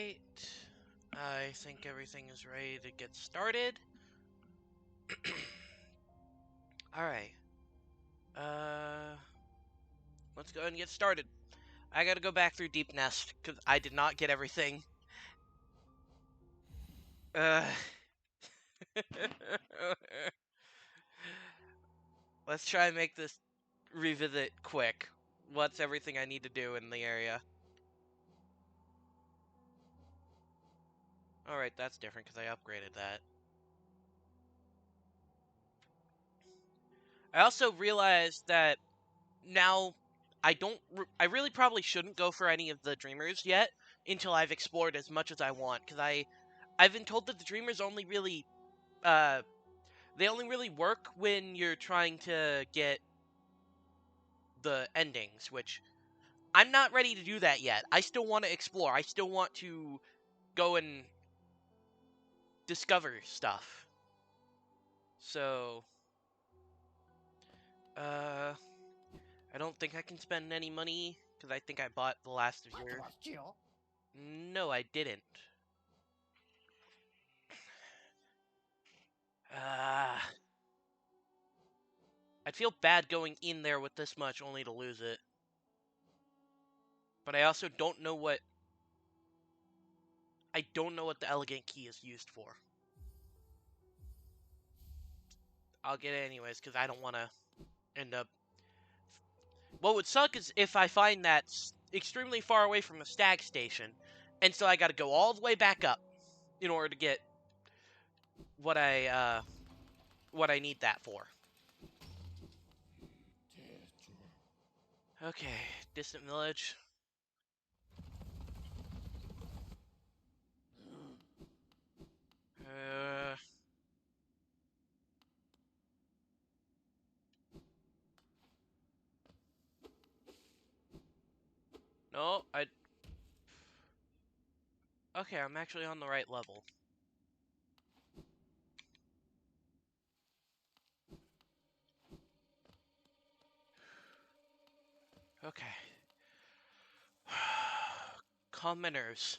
Alright. I think everything is ready to get started. Alright. Let's go ahead and get started. I gotta go back through Deep Nest, because I did not get everything. Let's try and make this revisit quick. What's everything I need to do in the area? Alright, that's different, because I upgraded that. I also realized that now I really probably shouldn't go for any of the Dreamers yet until I've explored as much as I want, because I've been told that the Dreamers only really they only really work when you're trying to get the endings, which I'm not ready to do that yet. I still want to explore. I still want to go and discover stuff. So I don't think I can spend any money because I think I bought the last of your. No, I didn't. I'd feel bad going in there with this much only to lose it. But I also don't know what... I don't know what the elegant key is used for. I'll get it anyways, because I don't want to end up... What would suck is if I find that extremely far away from the stag station, and so I gotta go all the way back up in order to get what I need that for. Okay, distant village. No, Okay, I'm actually on the right level. Okay. Calm my nerves.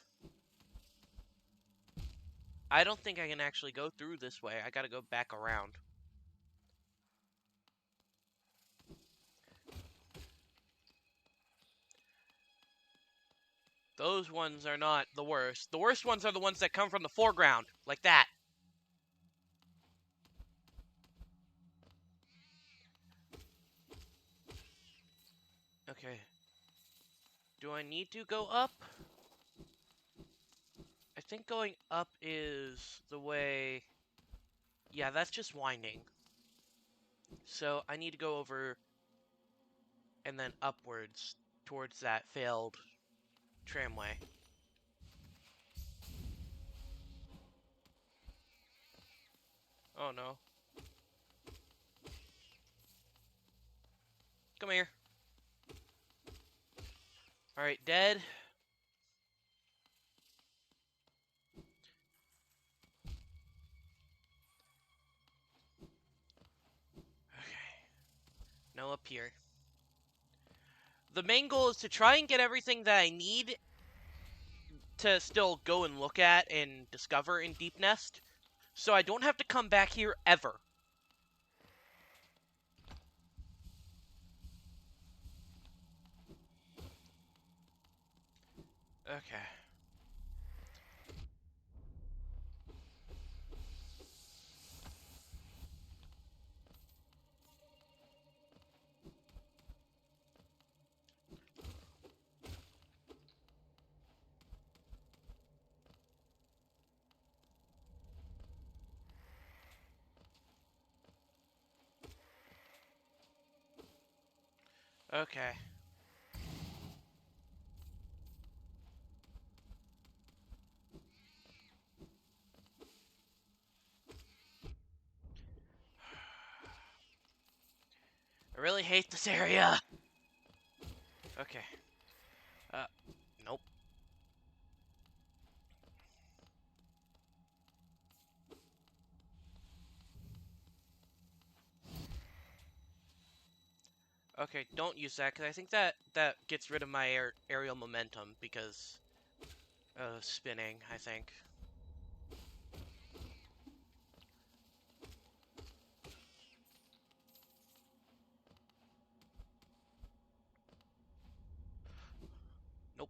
I don't think I can actually go through this way. I gotta go back around. Those ones are not the worst. The worst ones are the ones that come from the foreground. Like that. Okay. Do I need to go up? I think going up is the way... Yeah, that's just winding. So I need to go over and then upwards towards that failed tramway. Oh no. Come here. Alright, dead. Okay. Now up here. The main goal is to try and get everything that I need to still go and look at and discover in Deep Nest, so I don't have to come back here ever. Okay. Okay. I really hate this area. Okay. Nope. Okay, don't use that, because I think that gets rid of my aerial momentum, because spinning, I think. Nope.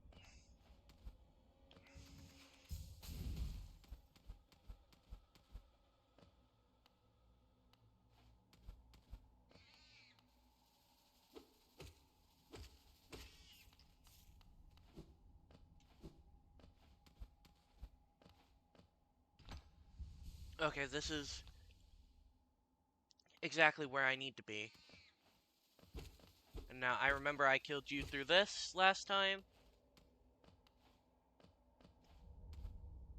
Okay, this is exactly where I need to be. And now I remember I killed you through this last time.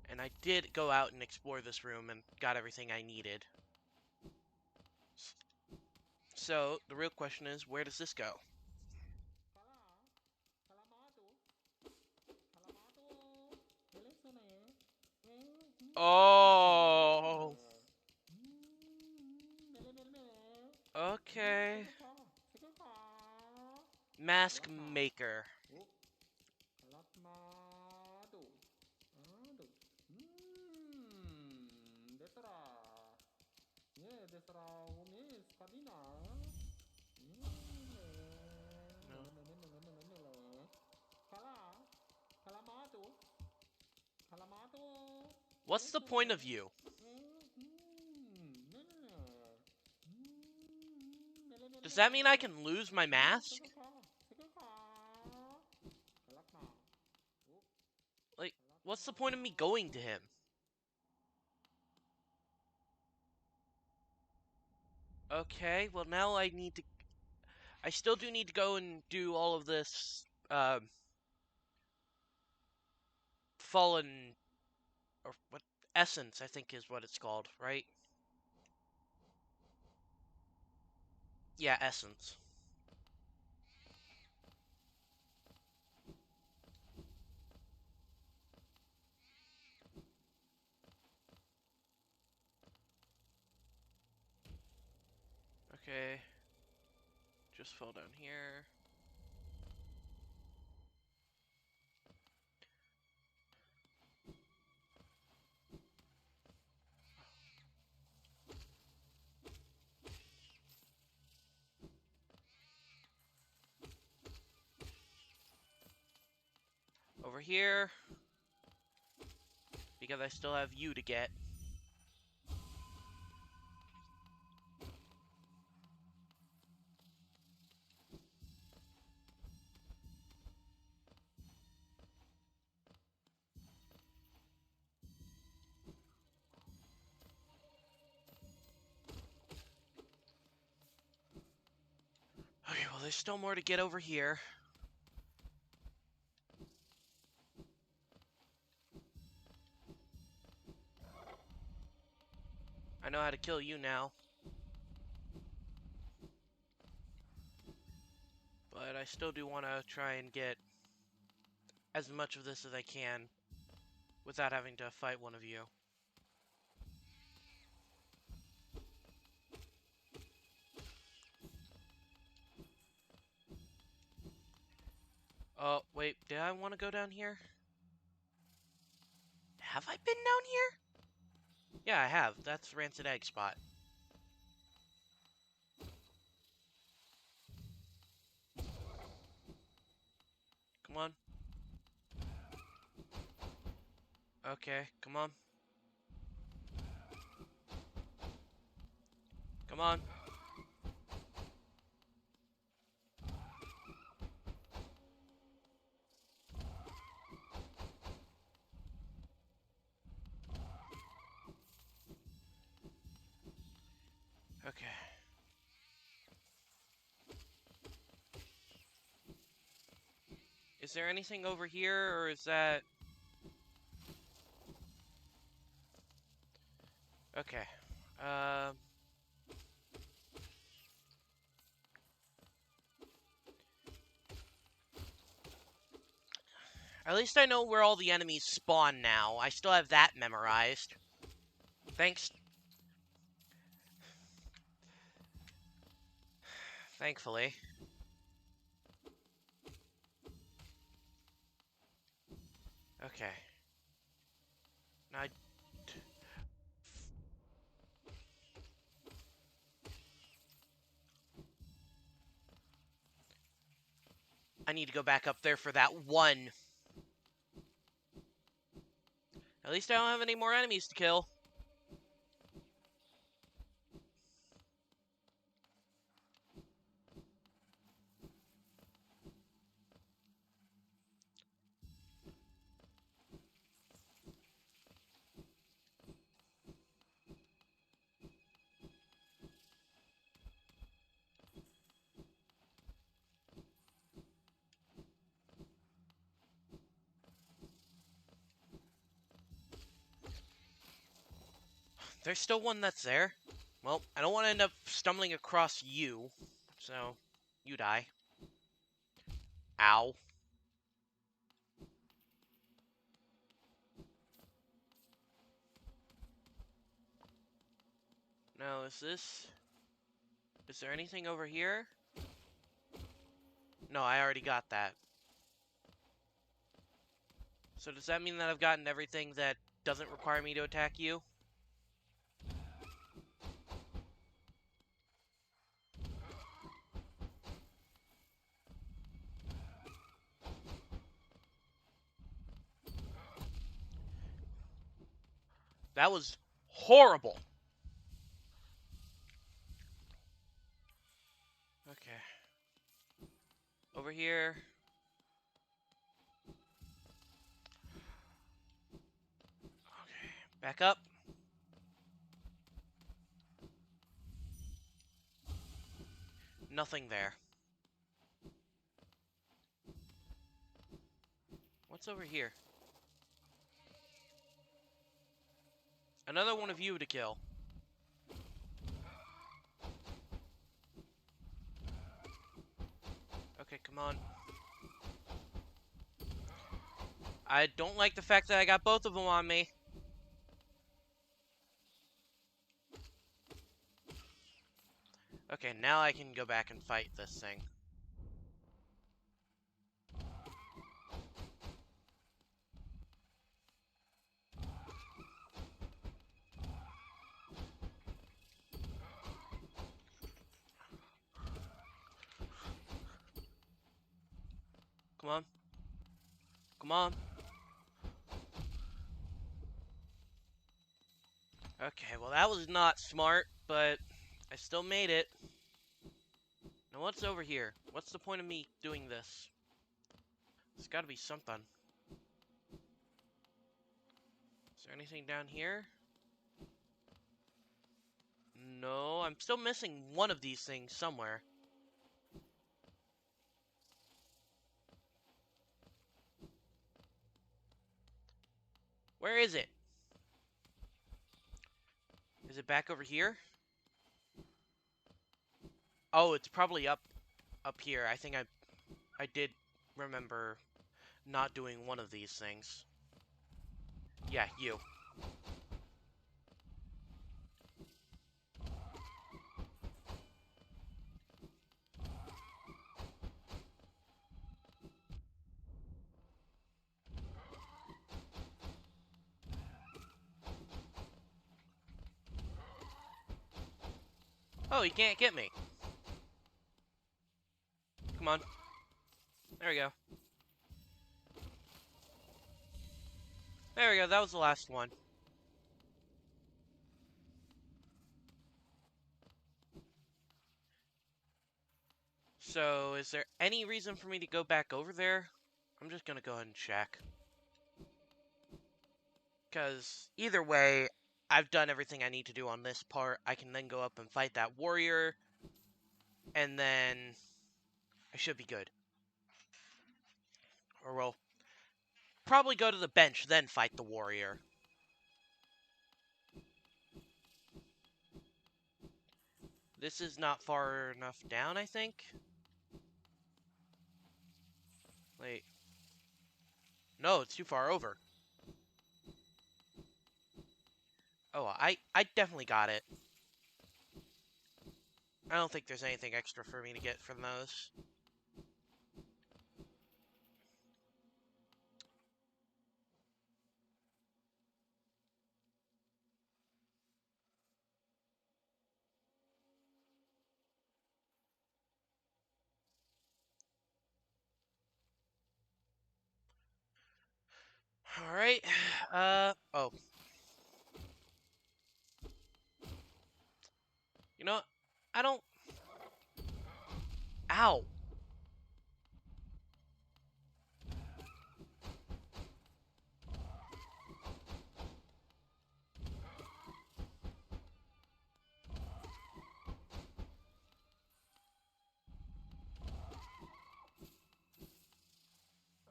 And I did go out and explore this room and got everything I needed. So, the real question is, where does this go? Oh! Okay. Mask Maker. What's the point of you? Does that mean I can lose my mask? Like, what's the point of me going to him? Okay, well now I need to... I still do need to go and do all of this, fallen... or what? Essence, I think is what it's called, right? Yeah, Essence. Okay. Just fall down here. Over here. Because I still have you to get. Okay, well there's still more to get over here. I know how to kill you now. But I still do want to try and get as much of this as I can without having to fight one of you. Oh, wait, did I want to go down here? Have I been down here? Yeah, I have. That's Rancid Egg spot. Come on. Okay, come on. Come on. Okay. Is there anything over here, or is that... Okay. At least I know where all the enemies spawn now. I still have that memorized. Thanks. Thankfully. Okay. I... I need to go back up there for that one. At least I don't have any more enemies to kill. There's still one that's there. Well, I don't want to end up stumbling across you. So, you die. Ow. Now, is this... Is there anything over here? No, I already got that. So does that mean that I've gotten everything that doesn't require me to attack you? That was horrible. Okay. Over here. Okay. Back up. Nothing there. What's over here? Another one of you to kill. Okay, come on. I don't like the fact that I got both of them on me. Okay, now I can go back and fight this thing. Come on. Come on. Okay, well that was not smart, but I still made it. Now what's over here? What's the point of me doing this? There's gotta be something. Is there anything down here? No, I'm still missing one of these things somewhere. Where is it? Is it back over here? Oh, it's probably up here. I think I did remember not doing one of these things. Yeah, you. Oh, you can't get me. Come on. There we go. There we go, that was the last one. So, is there any reason for me to go back over there? I'm just gonna go ahead and check. Because, either way, I've done everything I need to do on this part. I can then go up and fight that warrior. And then I should be good. Or we'll probably go to the bench, then fight the warrior. This is not far enough down, I think. Wait. No, it's too far over. Oh, I definitely got it. I don't think there's anything extra for me to get from those. Alright. Oh. You know what? I don't... Ow.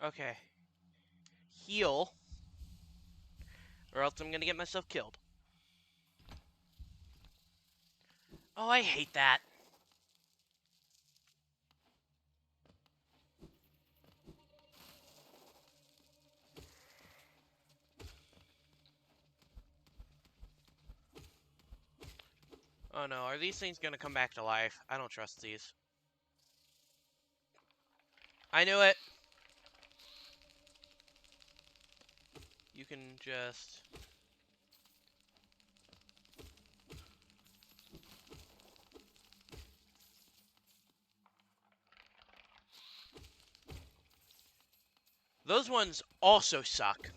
Okay. Heal. Or else I'm gonna get myself killed. Oh, I hate that. Oh no, are these things gonna come back to life? I don't trust these. I knew it! You can just... Those ones also suck.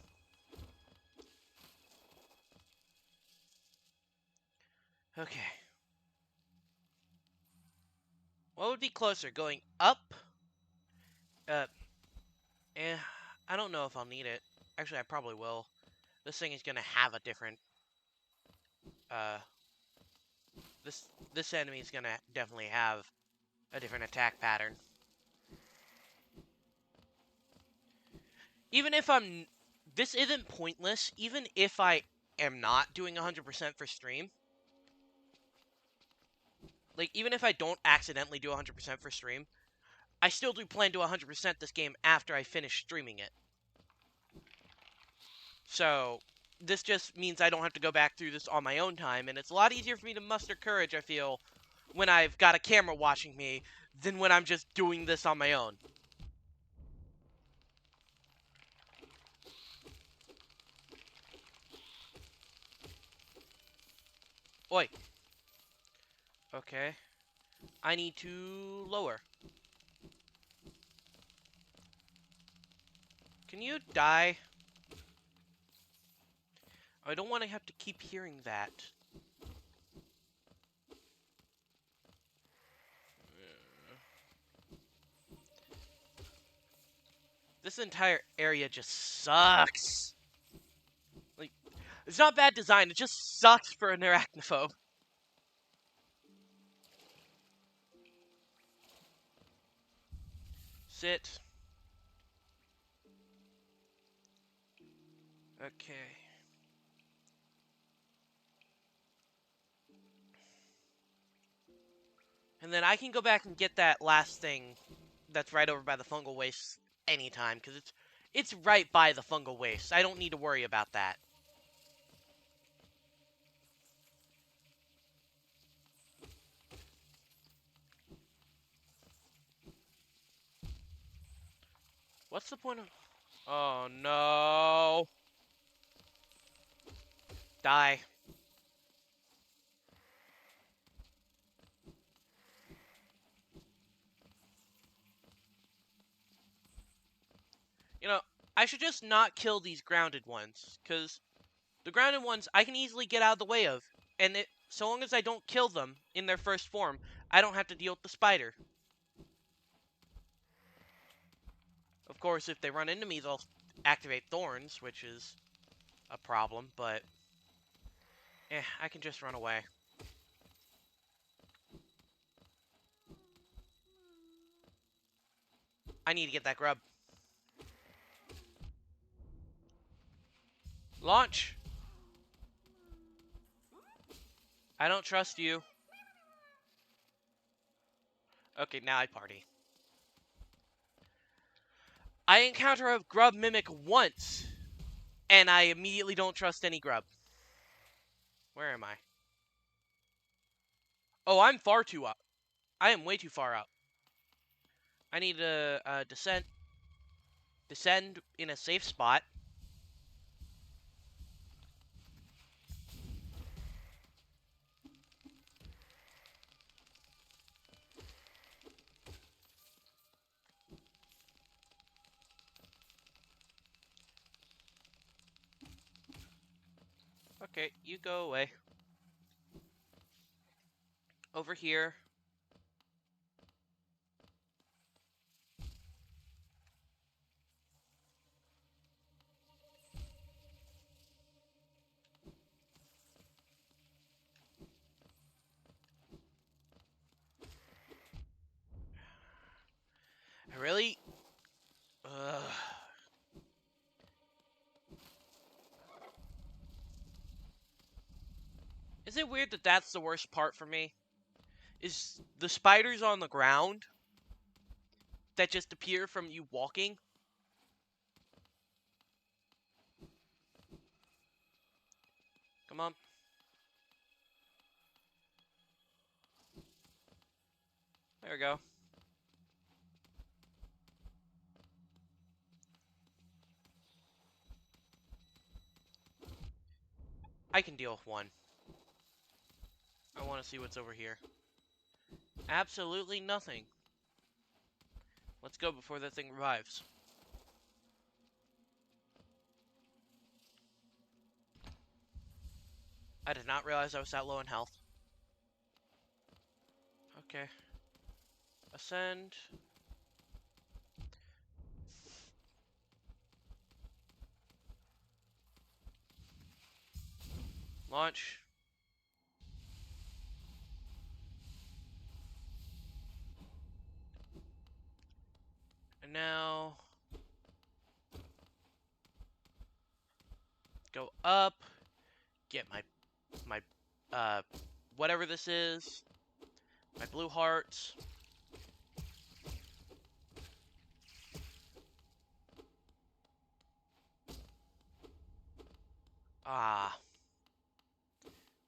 Okay. What would be closer, going up? Uh, I don't know if I'll need it. Actually, I probably will. This thing is gonna have a different, uh... This enemy is gonna definitely have a different attack pattern. Even if I'm... This isn't pointless, even if I am not doing 100% for stream. Like, even if I don't accidentally do 100% for stream, I still do plan to 100% this game after I finish streaming it. So, this just means I don't have to go back through this on my own time, and it's a lot easier for me to muster courage, I feel, when I've got a camera watching me, than when I'm just doing this on my own. Oi. Okay. I need to lower. Can you die? I don't want to have to keep hearing that. This entire area just sucks. Like, it's not bad design, it just sucks for an arachnophobe. Sit. Okay. And then I can go back and get that last thing that's right over by the fungal waste anytime, because it's right by the fungal waste. I don't need to worry about that. What's the point of... Oh, no. Die. You know, I should just not kill these grounded ones, because the grounded ones I can easily get out of the way of. And so long as I don't kill them in their first form, I don't have to deal with the spider. Of course, if they run into me, they'll activate thorns, which is a problem, but... I can just run away. I need to get that grub. Launch! I don't trust you. Okay, now I party. I encounter a grub mimic once, and I immediately don't trust any grub. Where am I? Oh, I'm far too up. I am way too far up. I need to descend in a safe spot. Okay, you go away. Over here. I really... Ugh. Is it weird that that's the worst part for me? Is the spiders on the ground that just appear from you walking? Come on. There we go. I can deal with one. I want to see what's over here. Absolutely nothing. Let's go before that thing revives. I did not realize I was that low in health. Okay. Ascend. Launch. And now... go up. Get my, whatever this is. My blue hearts. Ah.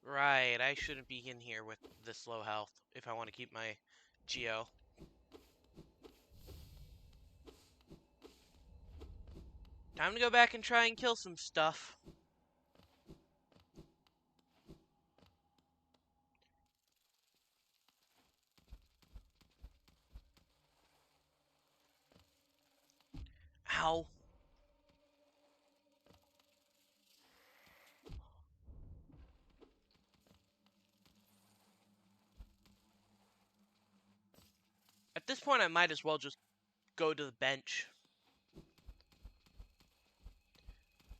Right, I shouldn't be in here with this low health if I want to keep my Geo. Time to go back and try and kill some stuff. Ow. At this point, I might as well just go to the bench.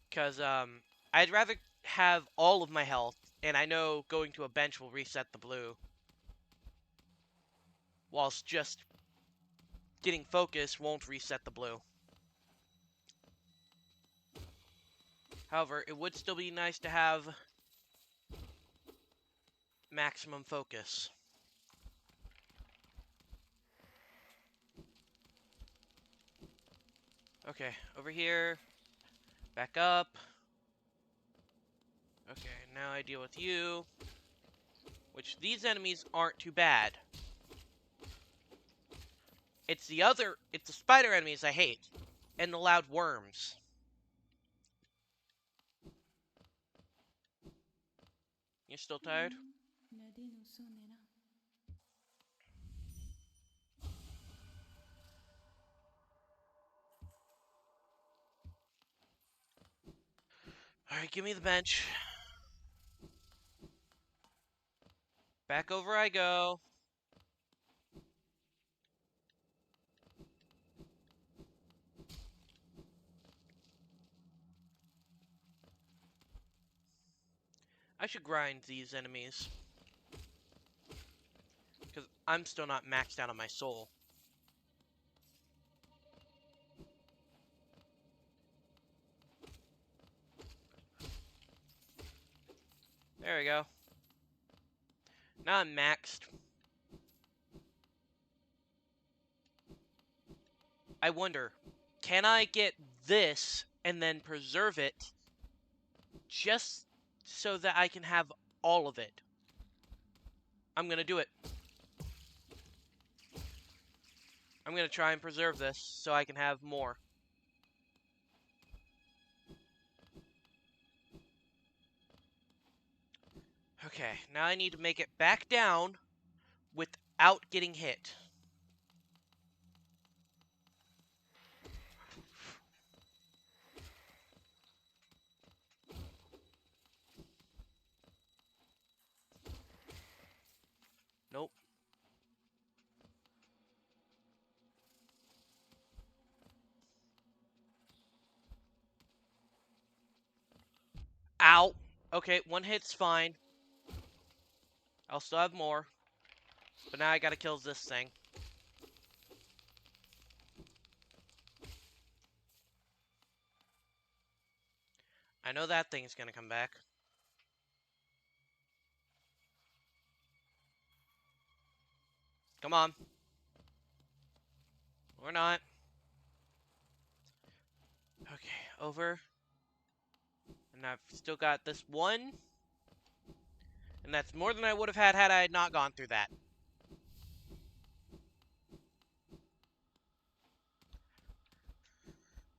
Because, I'd rather have all of my health, and I know going to a bench will reset the blue. Whilst just getting focus won't reset the blue. However, it would still be nice to have maximum focus. Okay, over here. Back up. Okay, now I deal with you. Which, these enemies aren't too bad. It's the spider enemies I hate. And the loud worms. You still tired? Alright, give me the bench. Back over I go. I should grind these enemies. Because I'm still not maxed out on my soul. There we go. Now I'm maxed. I wonder, can I get this and then preserve it just so that I can have all of it? I'm gonna do it. I'm gonna try and preserve this so I can have more. Okay, now I need to make it back down without getting hit. Ow. Okay, one hit's fine. I'll still have more. But now I gotta kill this thing. I know that thing's gonna come back. Come on. Or not. Okay, over. And I've still got this one. And that's more than I would have had I not gone through that.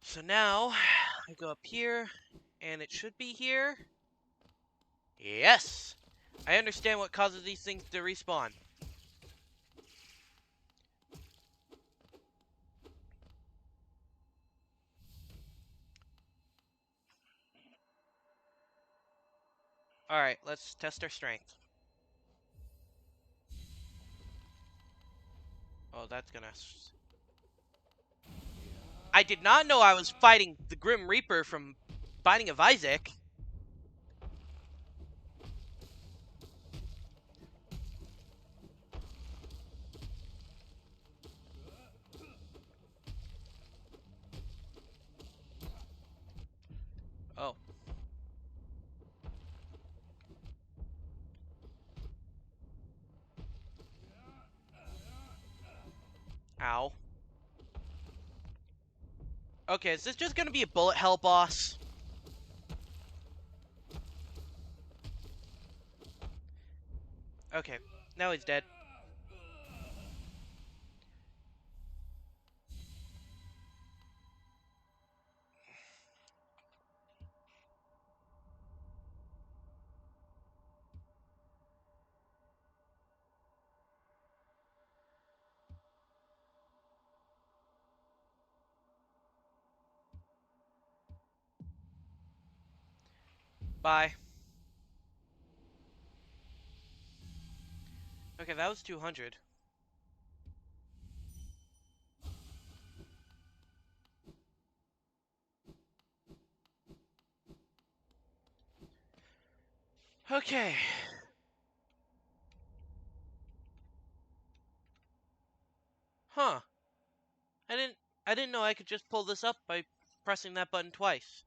So now, I go up here, and it should be here. Yes! I understand what causes these things to respawn. Alright, let's test our strength. Oh, that's gonna... I did not know I was fighting the Grim Reaper from Binding of Isaac. Oh. Ow. Okay, is this just gonna be a bullet hell boss? Okay, now he's dead. Bye. Okay, that was 200. Okay. Huh. I didn't know I could just pull this up by pressing that button twice.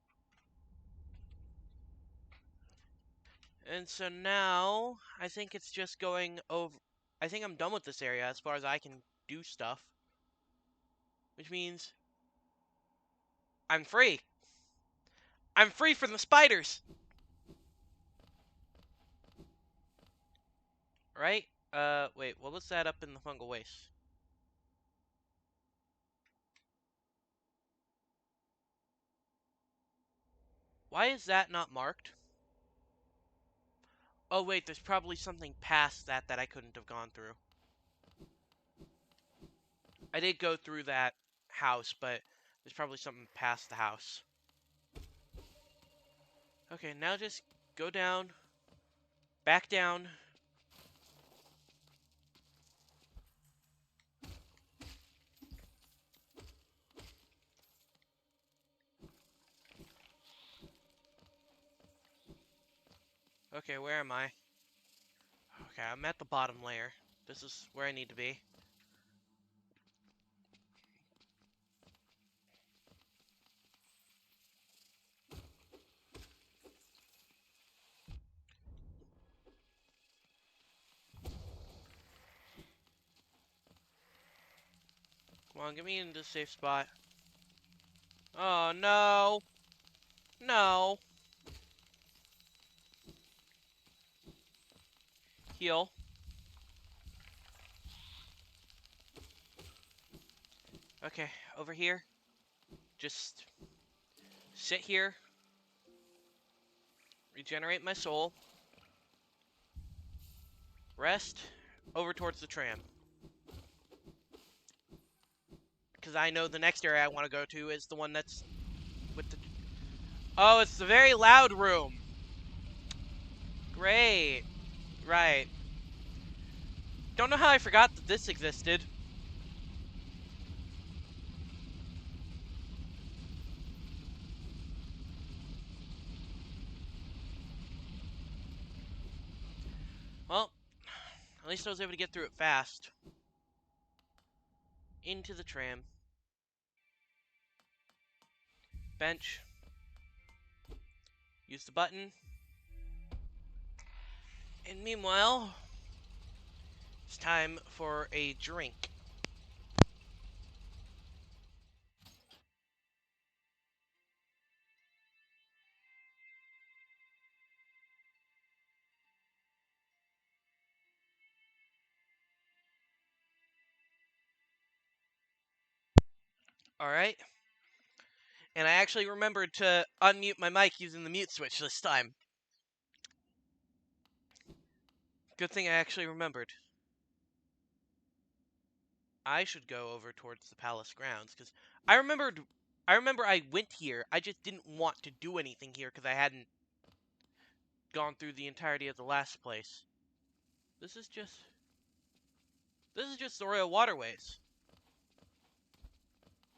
And so now, I think it's just going over... I think I'm done with this area as far as I can do stuff. Which means... I'm free! I'm free from the spiders! Right? Wait, what was that up in the fungal waste? Why is that not marked? Oh wait, there's probably something past that I couldn't have gone through. I did go through that house, but there's probably something past the house. Okay, now just go down, back down. Okay, where am I? Okay, I'm at the bottom layer. This is where I need to be. Come on, get me into a safe spot. Oh, no. No. Heal. Okay, over here. Just sit here. Regenerate my soul. Rest. Over towards the tram. Because I know the next area I want to go to is the one that's with the... Oh, it's the very loud room. Great. Right. Don't know how I forgot that this existed. At least I was able to get through it fast. Into the tram. Bench. Use the button. And meanwhile, it's time for a drink. Alright. And I actually remembered to unmute my mic using the mute switch this time. Good thing I actually remembered. I should go over towards the palace grounds, because I remember I went here. I just didn't want to do anything here because I hadn't gone through the entirety of the last place. This is just the Royal Waterways.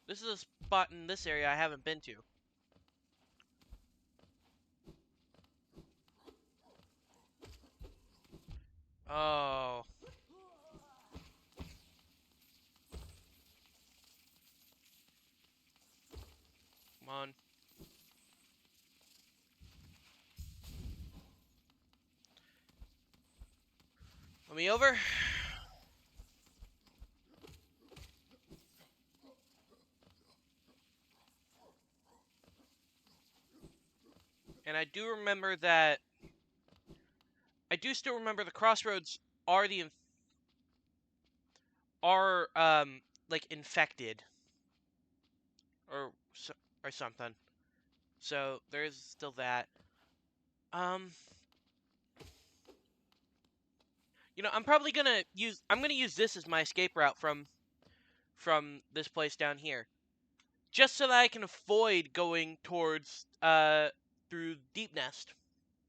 This is a spot in this area I haven't been to. Oh. Come on. Let me over. And I do remember that... I do still remember the crossroads are like, infected. Or something. So, there's still that. You know, I'm gonna use this as my escape route from this place down here. Just so that I can avoid going towards, through Deep Nest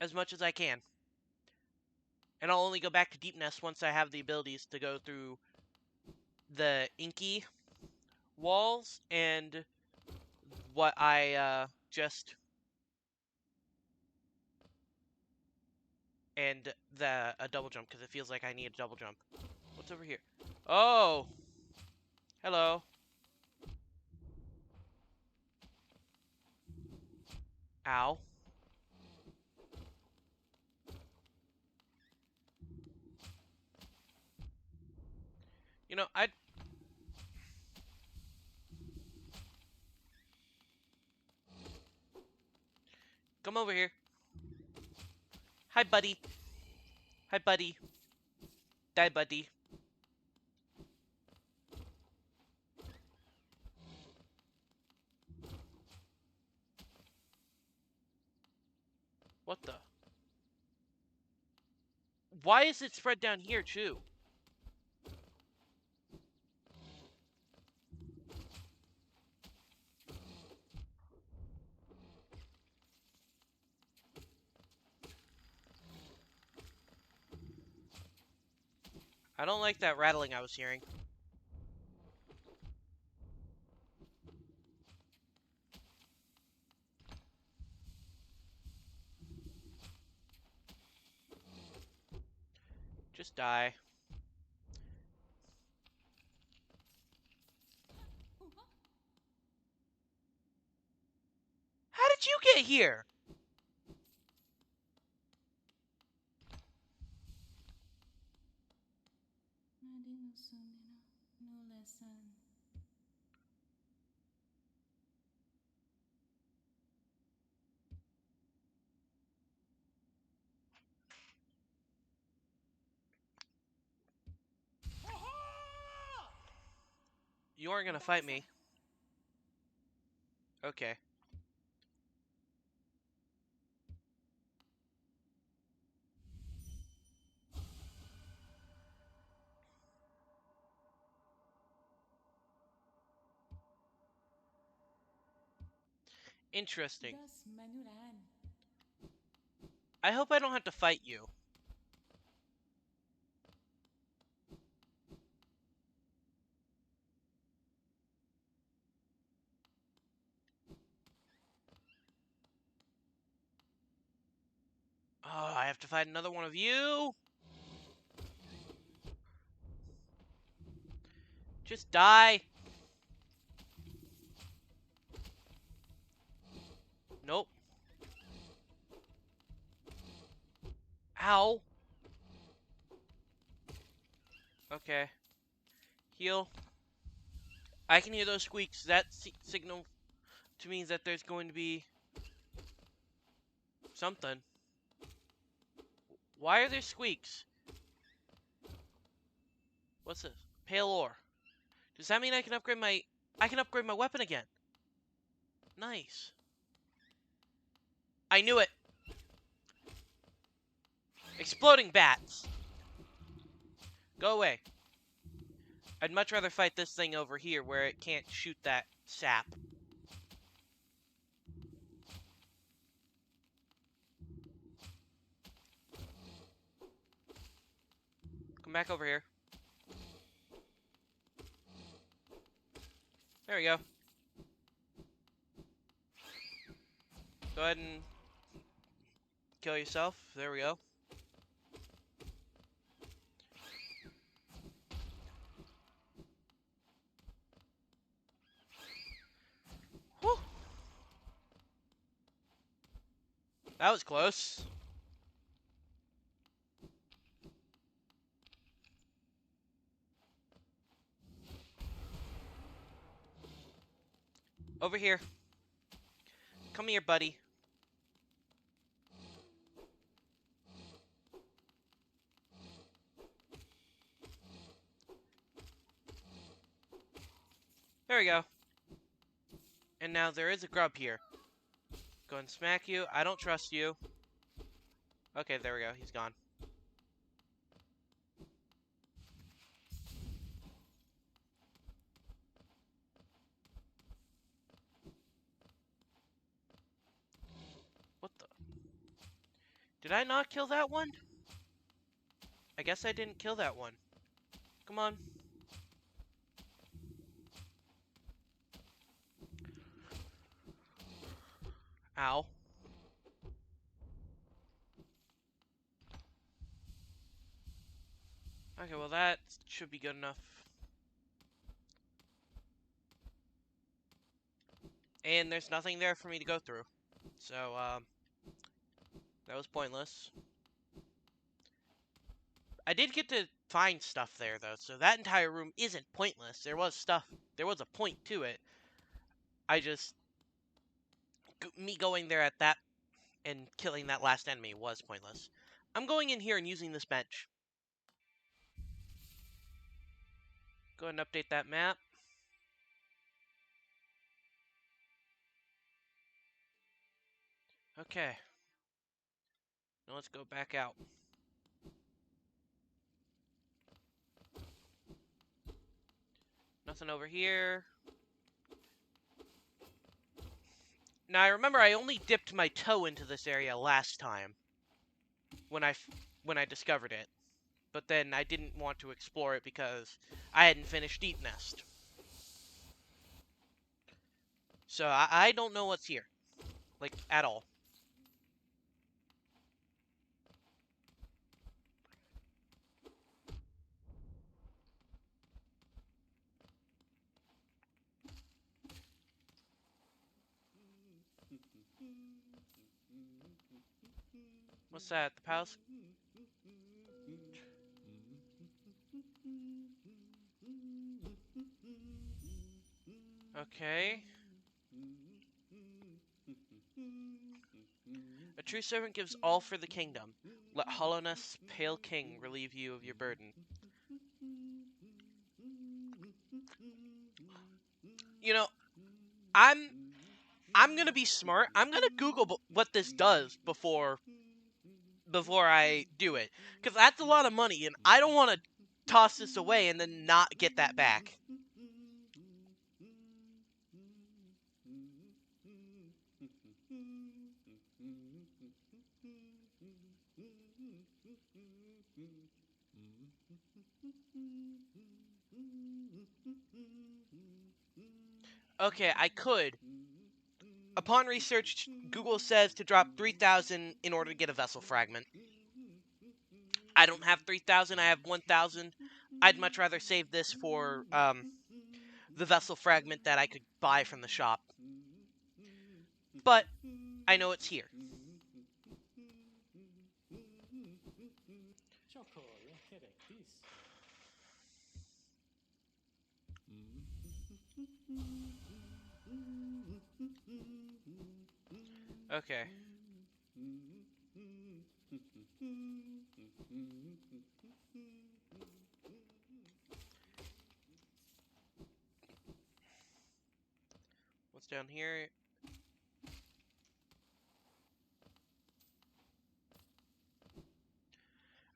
as much as I can. And I'll only go back to Deep Nest once I have the abilities to go through the inky walls and what I, and a double jump, because it feels like I need a double jump. What's over here? Oh! Hello. Ow. You know, I'd... Come over here. Hi, buddy. Hi, buddy. Die, buddy. What the? Why is it spread down here, too? I don't like that rattling I was hearing. Just die. How did you get here? You aren't gonna fight me. Okay. Interesting. I hope I don't have to fight you. Oh, I have to fight another one of you? Just die. Nope. Ow. Okay. Heal. I can hear those squeaks. That signal to me that there's going to be something. Why are there squeaks? What's this? Pale ore. Does that mean I can upgrade my... I can upgrade my weapon again? Nice. I knew it. Exploding bats. Go away. I'd much rather fight this thing over here where it can't shoot that sap. Come back over here. There we go. Go ahead and kill yourself. There we go. Whew. That was close. Over here. Come here, buddy. There we go. And now there is a grub here. Go and smack you. I don't trust you. Okay, there we go. He's gone. What the? Did I not kill that one? I guess I didn't kill that one. Come on. Ow. Okay, well that should be good enough. And there's nothing there for me to go through. So, that was pointless. I did get to find stuff there, though, so that entire room isn't pointless. There was stuff, there was a point to it. I just... me going there at that and killing that last enemy was pointless. I'm going in here and using this bench. Go ahead and update that map. Okay. Now let's go back out. Nothing over here. Now, I remember I only dipped my toe into this area last time. When I discovered it. But then I didn't want to explore it because I hadn't finished Deep Nest. So I don't know what's here. Like, at all. What's that? The palace? Okay. A true servant gives all for the kingdom. Let hollowness, pale king, relieve you of your burden. You know, I'm gonna be smart. I'm gonna Google what this does before I do it. Because that's a lot of money, and I don't want to toss this away and then not get that back. Okay, I could. Upon research, Google says to drop 3,000 in order to get a vessel fragment. I don't have 3,000, I have 1,000. I'd much rather save this for, the vessel fragment that I could buy from the shop. But I know it's here. Okay. What's down here?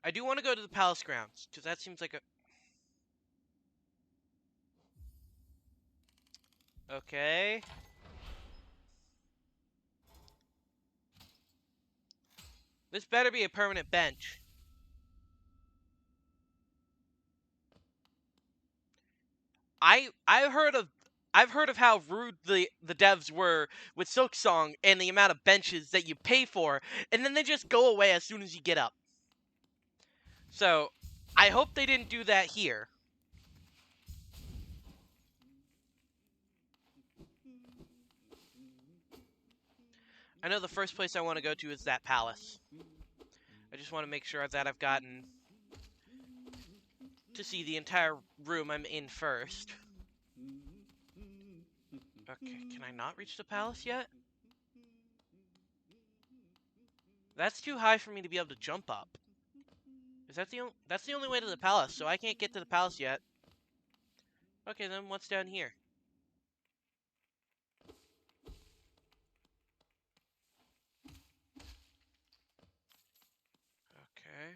I do want to go to the palace grounds, because that seems like a... Okay. This better be a permanent bench. I've heard of how rude the devs were with Silksong and the amount of benches that you pay for, and then they just go away as soon as you get up. So, I hope they didn't do that here. I know the first place I want to go to is that palace. I just want to make sure that I've gotten to see the entire room I'm in first. Okay, can I not reach the palace yet? That's too high for me to be able to jump up. Is that that's the only way to the palace, so I can't get to the palace yet. Okay, then what's down here? Okay.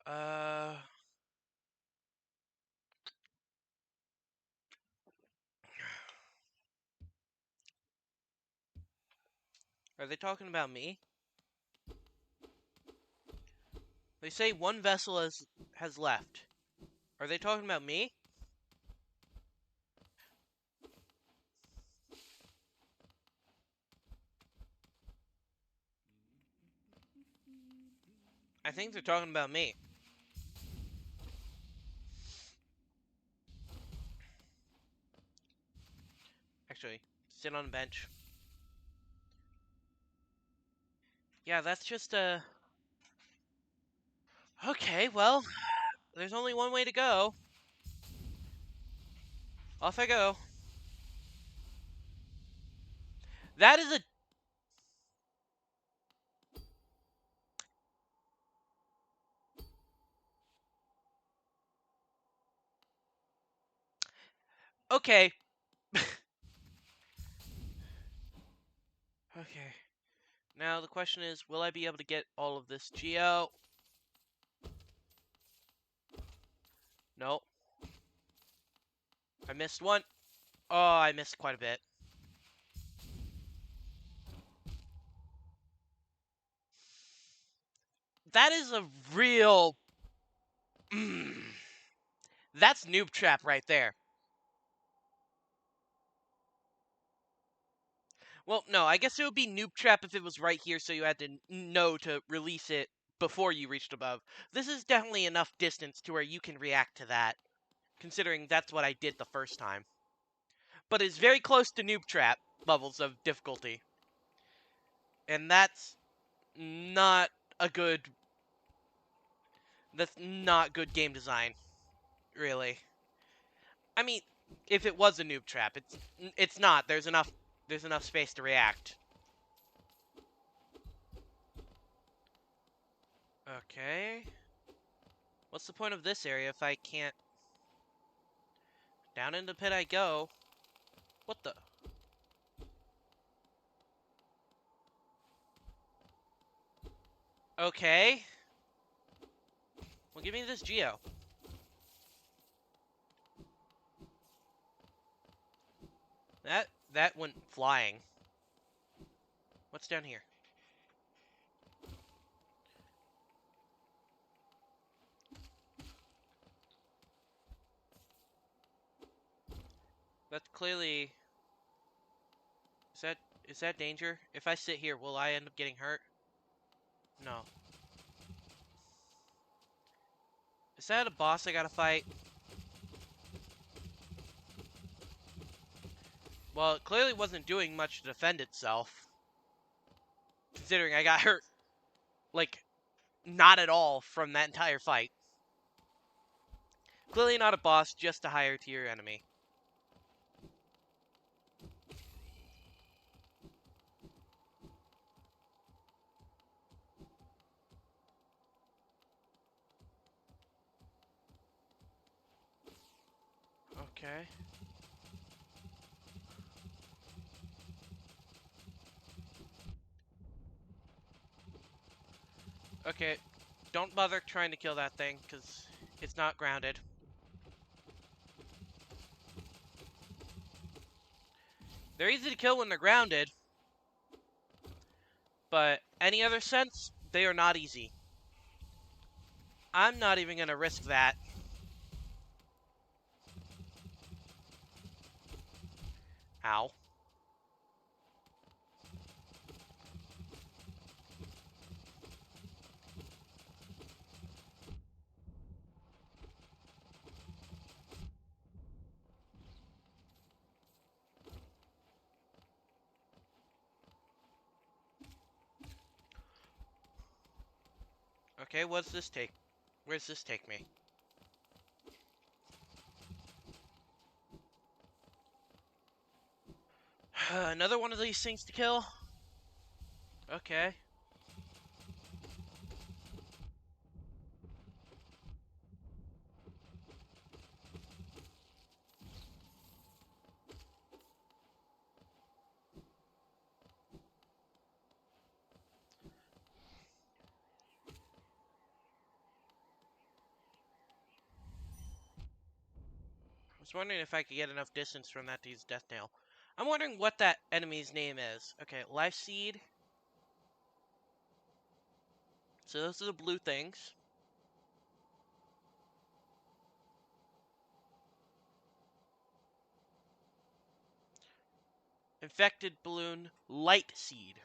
Uh... Are they talking about me? They say one vessel has left. Are they talking about me? I think they're talking about me. Actually, sit on a bench. Yeah, that's just Okay, well, there's only one way to go. Off I go. That is a... Okay. Okay. Now the question is, will I be able to get all of this geo? No. I missed one. Oh, I missed quite a bit. That is a real... That's noob trap right there. Well, no, I guess it would be noob trap if it was right here, so you had to know to release it before you reached above. This is definitely enough distance to where you can react to that, considering that's what I did the first time. But it's very close to noob trap levels of difficulty. And that's not a good... That's not good game design, really. I mean, if it was a noob trap, it's not. There's enough space to react. Okay. What's the point of this area if I can't... Down in the pit I go. What the... Okay. Well, give me this geo. That went flying. What's down here? That's clearly... Is that Is that danger? If I sit here, will I end up getting hurt? No. Is that a boss I gotta fight? Well, it clearly wasn't doing much to defend itself. Considering I got hurt, like, not at all from that entire fight. Clearly not a boss, just a higher tier enemy. Okay. Okay, don't bother trying to kill that thing, because it's not grounded. They're easy to kill when they're grounded, but any other sense, they are not easy. I'm not even going to risk that. Ow. Okay, what's this take? Where's this take me? Another one of these things to kill? Okay. I was wondering if I could get enough distance from that to use Death Nail. I'm wondering what that enemy's name is. Okay, Life Seed. So those are the blue things. Infected Balloon, Light Seed.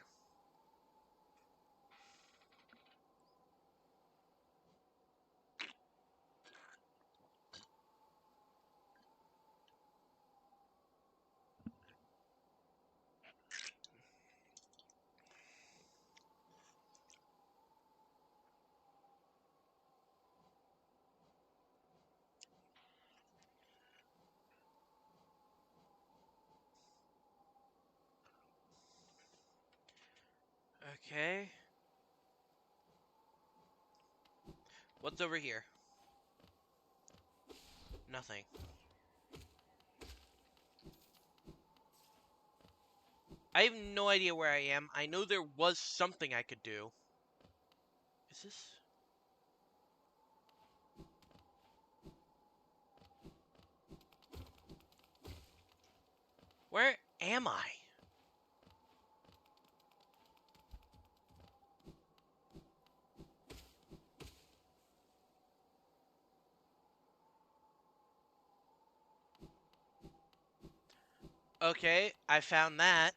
Okay. What's over here? Nothing. I have no idea where I am. I know there was something I could do. Is this... Where am I? Okay, I found that.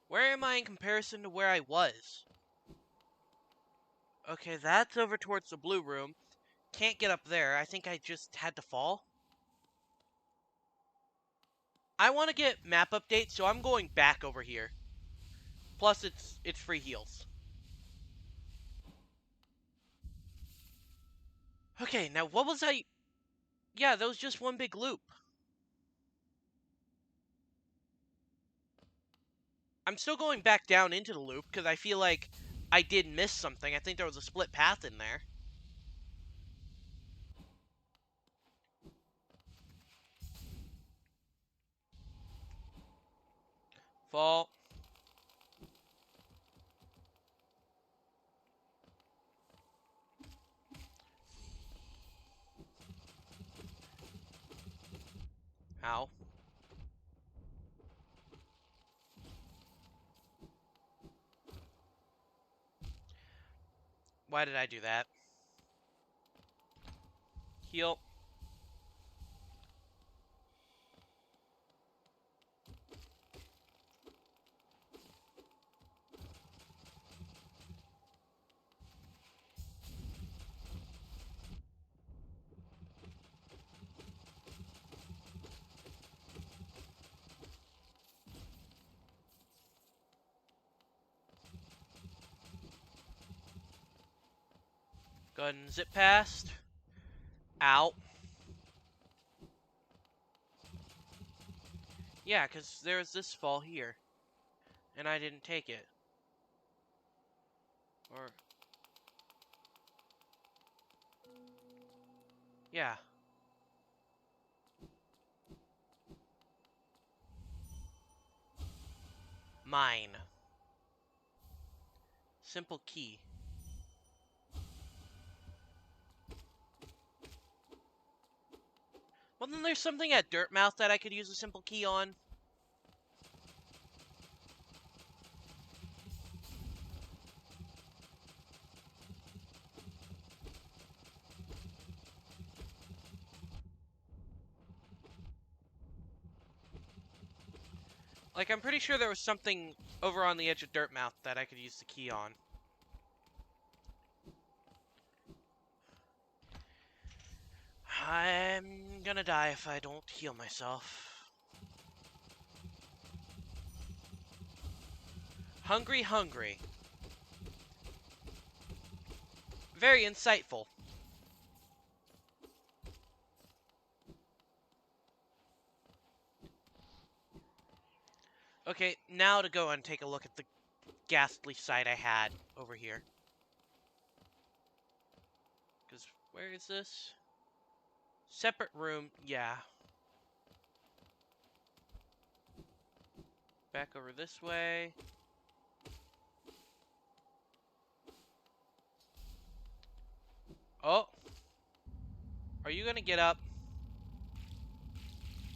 Where am I in comparison to where I was? Okay, that's over towards the blue room. Can't get up there. I think I just had to fall. I want to get map updates, so I'm going back over here. Plus, it's free heals. Okay, now what was I... Yeah, that was just one big loop. I'm still going back down into the loop, because I feel like I did miss something. I think there was a split path in there. Fall. Ow. Why did I do that? Heal. Go ahead and zip past. Ow. Yeah, because there's this fall here. And I didn't take it. Or... yeah. Mine. Simple key. Well, then there's something at Dirtmouth that I could use a simple key on. Like, I'm pretty sure there was something over on the edge of Dirtmouth that I could use the key on. I'm gonna die if I don't heal myself. Hungry, hungry. Very insightful. Okay, now to go and take a look at the ghastly sight I had over here. Because, where is this? Separate room, yeah. Back over this way. Oh! Are you gonna get up?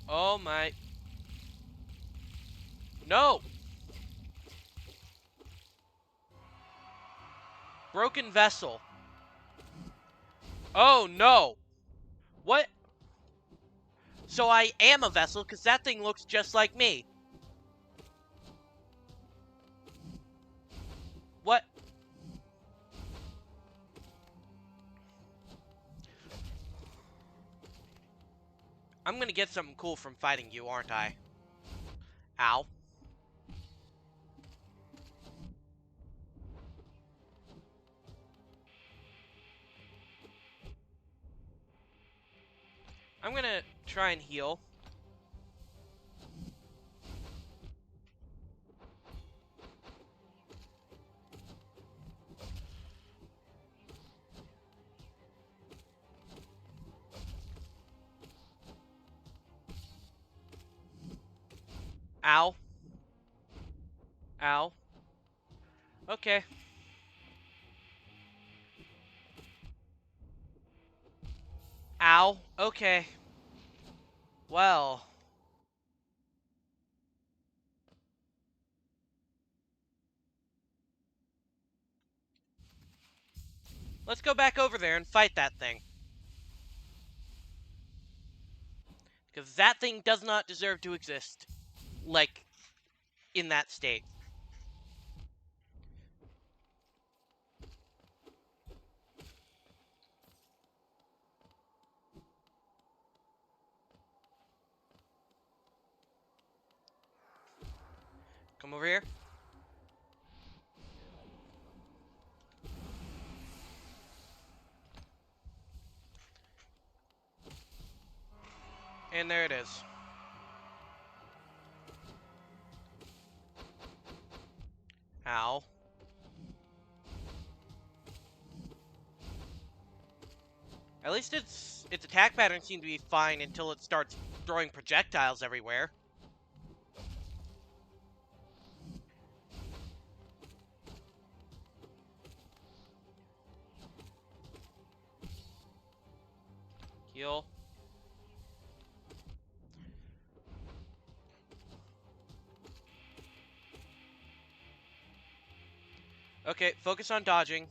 Oh my... no! Broken vessel. Oh no! What? So I am a vessel, because that thing looks just like me. What? I'm gonna get something cool from fighting you, aren't I? Ow. I'm gonna try and heal. Ow. Ow. Okay. Ow. Okay. Well. Let's go back over there and fight that thing. Because that thing does not deserve to exist. Like, in that state. Come over here. And there it is. Ow. At least its attack patterns seem to be fine until it starts throwing projectiles everywhere. Heal. Okay, focus on dodging.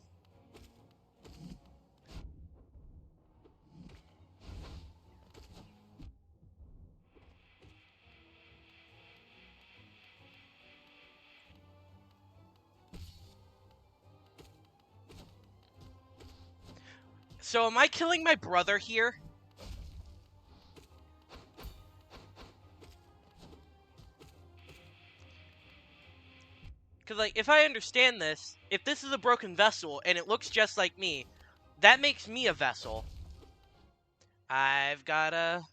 So am I killing my brother here? Because, like, if I understand this, if this is a broken vessel and it looks just like me, that makes me a vessel. I've gotta...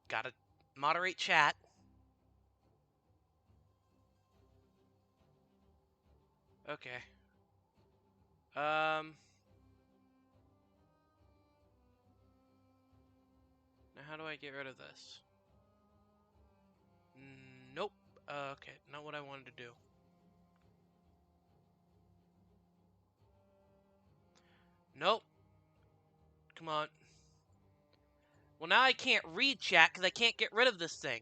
gotta moderate chat. Okay. Now how do I get rid of this? Nope. Okay, not what I wanted to do. Nope. Come on. Well, now I can't read chat because I can't get rid of this thing.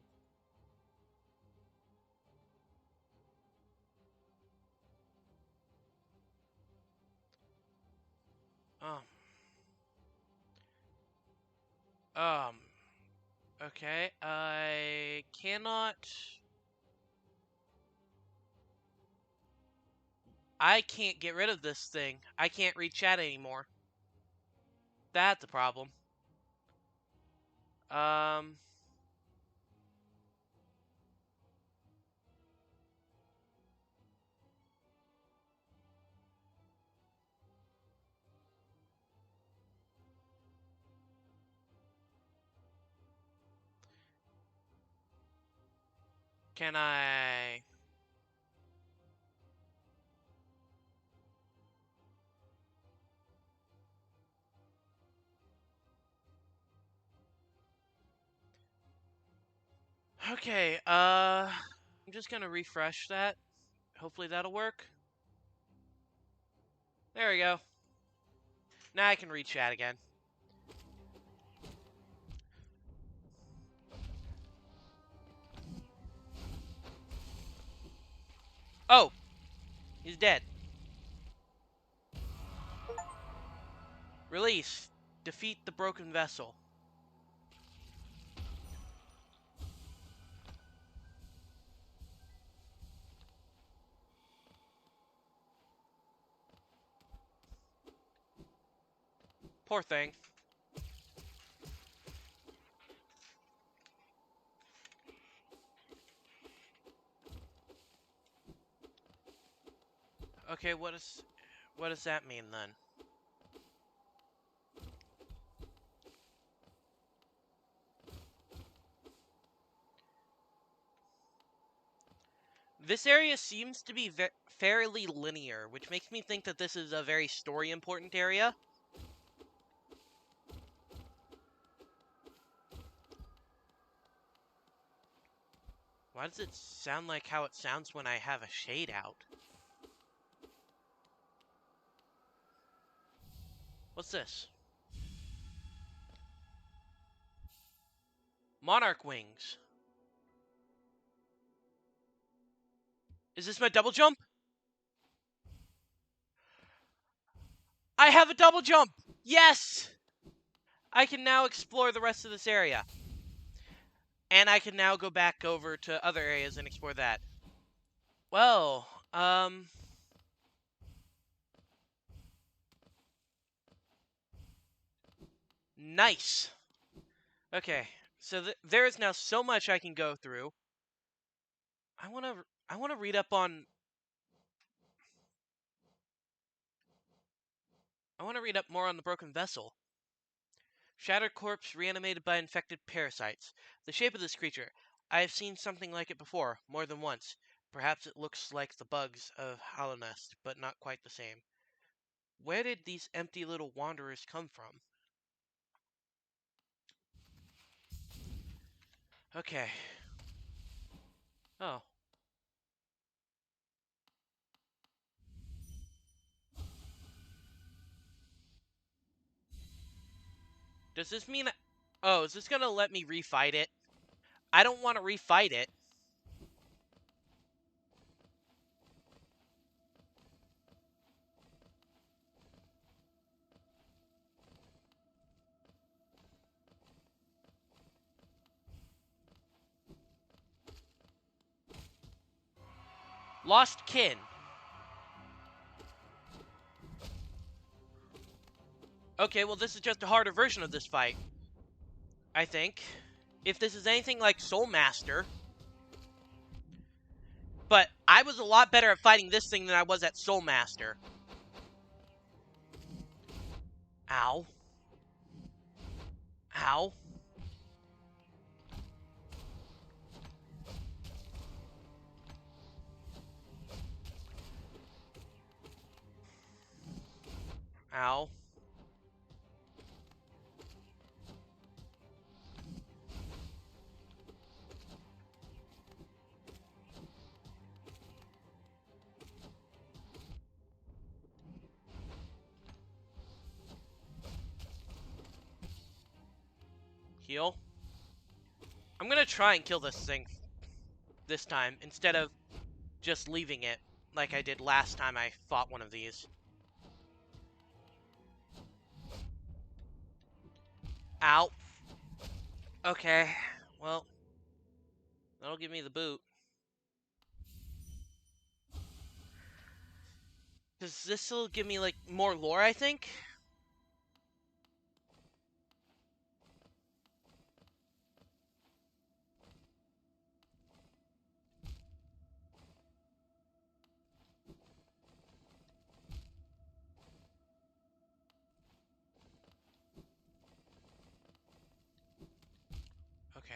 Um. Um. Okay, I cannot... I can't get rid of this thing. I can't read chat anymore. That's a problem. Um... Can I... Okay, I'm just gonna refresh that. Hopefully that'll work. There we go. Now I can read chat again. Oh! He's dead. Release. Defeat the broken vessel. Poor thing. Okay, what does that mean then? This area seems to be fairly linear, which makes me think that this is a very story important area. Why does it sound like how it sounds when I have a shade out? What's this? Monarch wings. Is this my double jump? I have a double jump! Yes! I can now explore the rest of this area. And I can now go back over to other areas and explore that. Well, nice. Okay, so there is now so much I can go through. I wanna read up on... I wanna read up more on the broken vessel. Shattered corpse reanimated by infected parasites. The shape of this creature. I have seen something like it before, more than once. Perhaps it looks like the bugs of Hollow Nest, but not quite the same. Where did these empty little wanderers come from? Okay. Oh. Does this mean... Oh, is this gonna let me refight it? I don't want to refight it. Lost kin. Okay, well this is just a harder version of this fight, I think. If this is anything like Soul Master. But I was a lot better at fighting this thing than I was at Soul Master. Ow. Ow. Ow. Heal. I'm gonna try and kill this thing this time, instead of just leaving it like I did last time I fought one of these. Ow. Okay, well, that'll give me the boot. Because this'll give me, like, more lore, I think? Okay.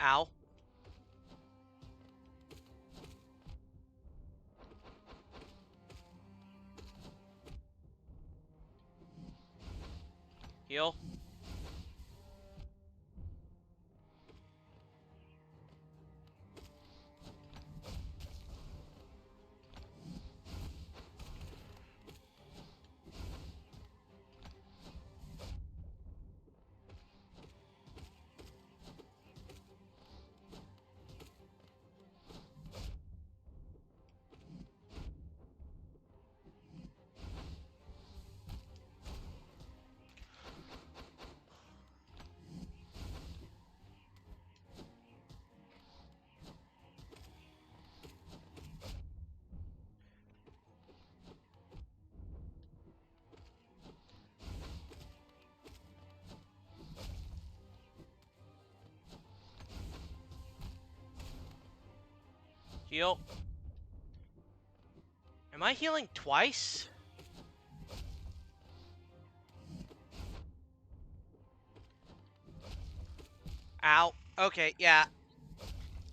Ow. Heal. Heal. Am I healing twice? Ow. Okay, yeah.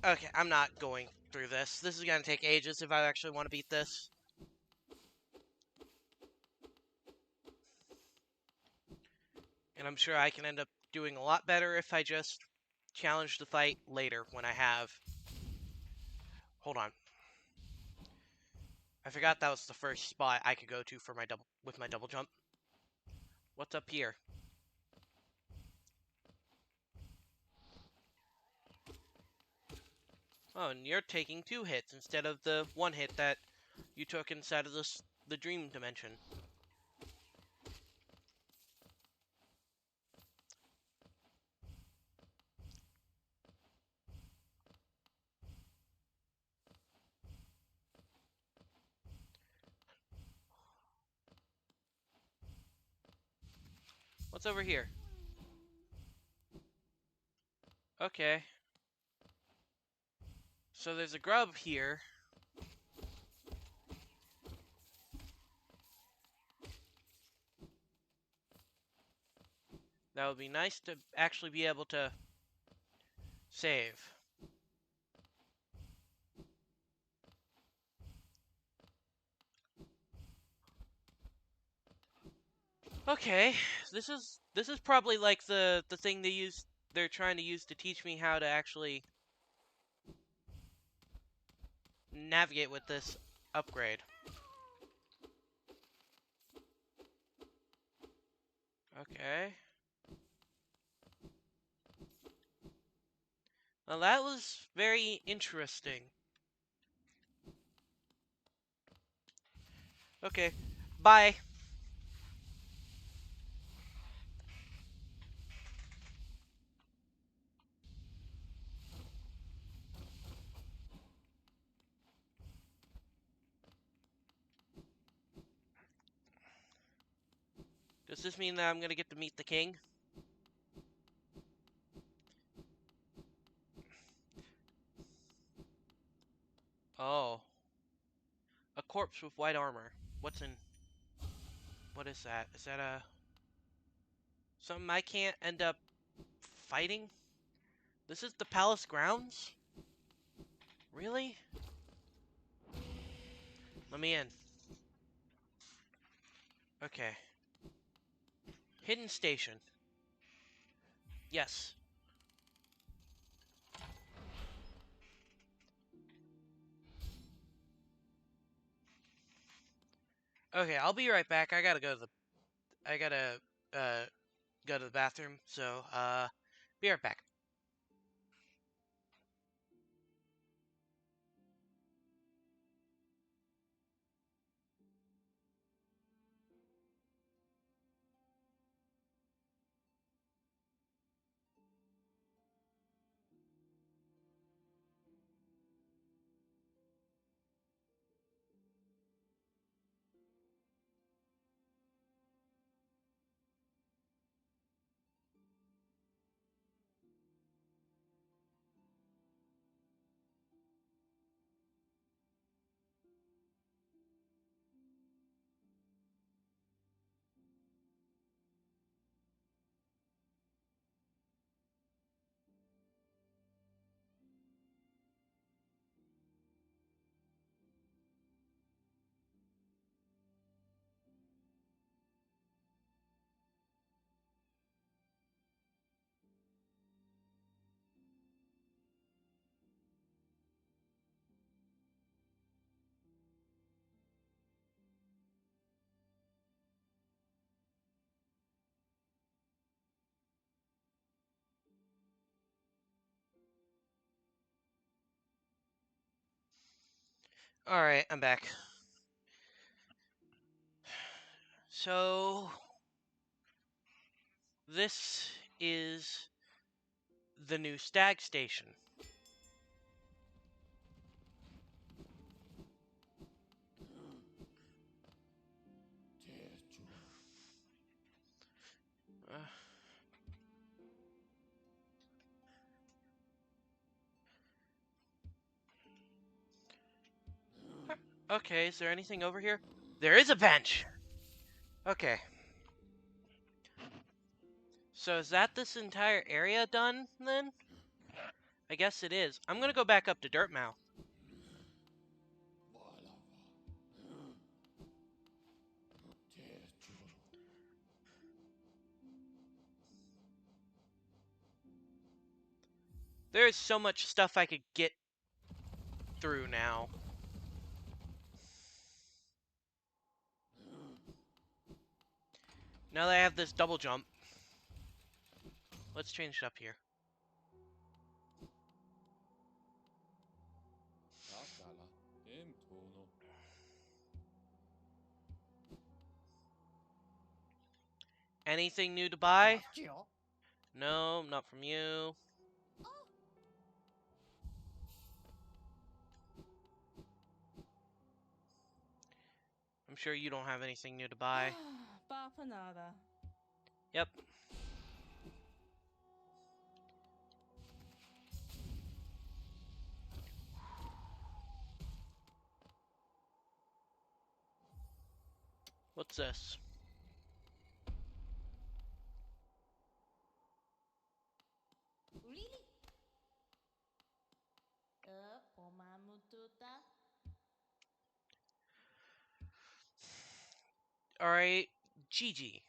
Okay, I'm not going through this. This is gonna take ages if I actually want to beat this. And I'm sure I can end up doing a lot better if I just challenge the fight later when I have... Hold on. I forgot that was the first spot I could go to for my with my double jump. What's up here? Oh, and you're taking 2 hits instead of the 1 hit that you took inside of the dream dimension. What's over here? Okay. So there's a grub here. That would be nice to actually be able to save. Okay, this is probably like the thing they're trying to use to teach me how to actually navigate with this upgrade. Okay. Well, that was very interesting. Okay. Bye. Does this mean that I'm gonna get to meet the king? Oh. A corpse with white armor. What's in... What is that? Is that a... something I can't end up fighting? This is the palace grounds? Really? Let me in. Okay. Hidden station. Yes. Okay, I'll be right back. I gotta go to the... I gotta, go to the bathroom. So, be right back. Alright, I'm back. So, this is the new stag station. Okay, is there anything over here? There is a bench! Okay. So is that this entire area done, then? I guess it is. I'm gonna go back up to Dirtmouth. There is so much stuff I could get through now. Now that I have this double jump, let's change it up here. Anything new to buy? No, not from you. I'm sure you don't have anything new to buy. Yep. What's this? Alright, Gigi.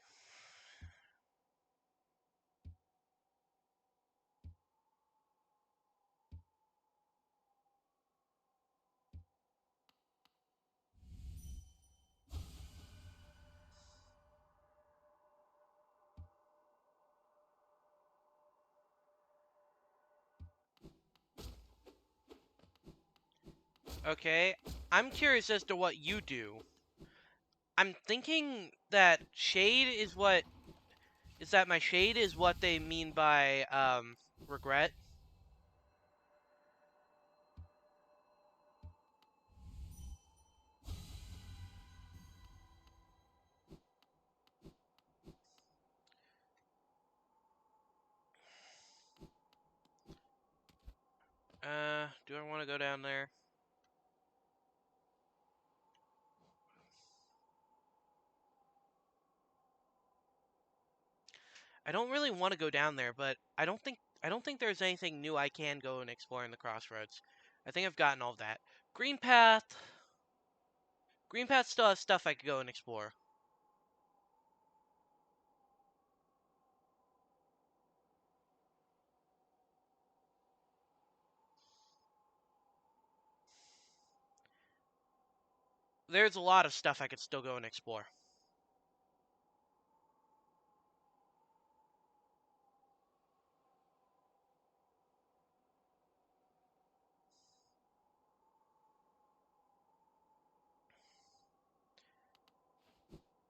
Okay, I'm curious as to what you do. I'm thinking that shade is what... Is that my shade is what they mean by, regret? Do I want to go down there? I don't really want to go down there, but I don't think there's anything new I can go and explore in the crossroads. I think I've gotten all of that. Green Path. Green Path still has stuff I could go and explore. There's a lot of stuff I could still go and explore.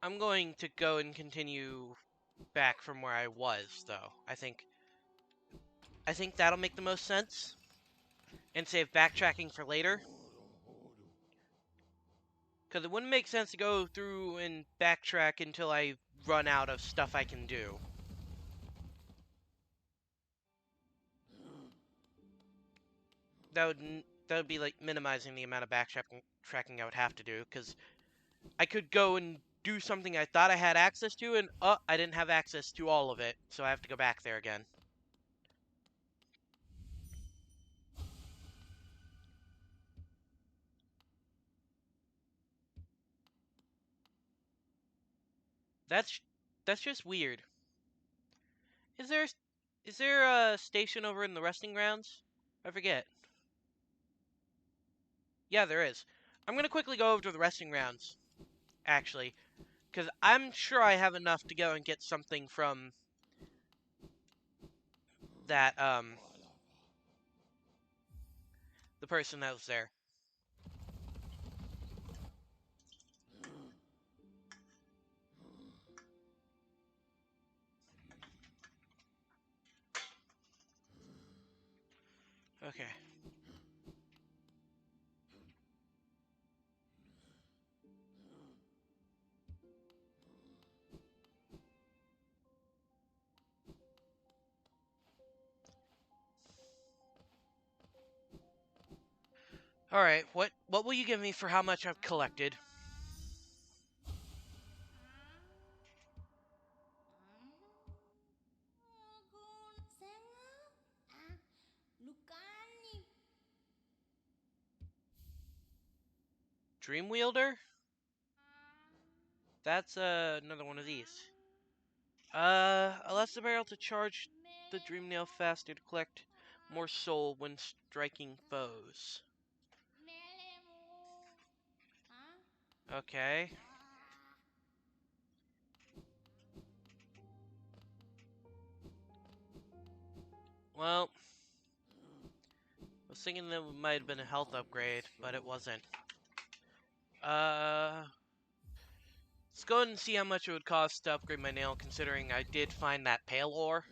I'm going to go and continue back from where I was, though. I think that'll make the most sense. And save backtracking for later. Because it wouldn't make sense to go through and backtrack until I run out of stuff I can do. That would be like minimizing the amount of backtracking I would have to do. Because I could go and do something I thought I had access to, and I didn't have access to all of it, so I have to go back there again. That's that's just weird. Is there is there a station over in the resting grounds? I forget. Yeah, there is. I'm gonna quickly go over to the resting grounds, actually, because I'm sure I have enough to go and get something from that the person that was there. Okay. All right. What will you give me for how much I've collected? Dream Wielder? That's another one of these. Allows the barrel to charge the Dream Nail faster to collect more soul when striking foes. Okay. Well, I was thinking that it might have been a health upgrade, but it wasn't. Uh, let's go ahead and see how much it would cost to upgrade my nail, considering I did find that pale ore.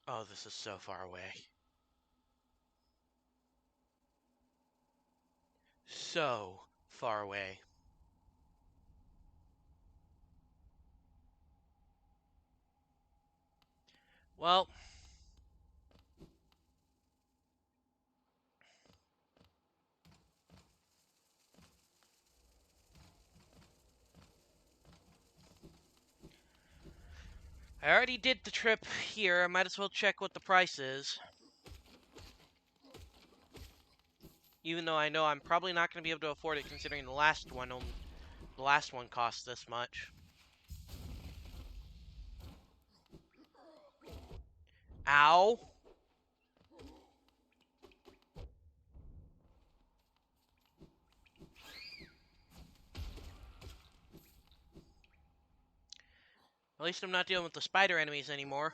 Oh, this is so far away. So far away. Well, I already did the trip here. I might as well check what the price is. Even though I know I'm probably not going to be able to afford it, considering the last one cost this much. Ow! At least I'm not dealing with the spider enemies anymore.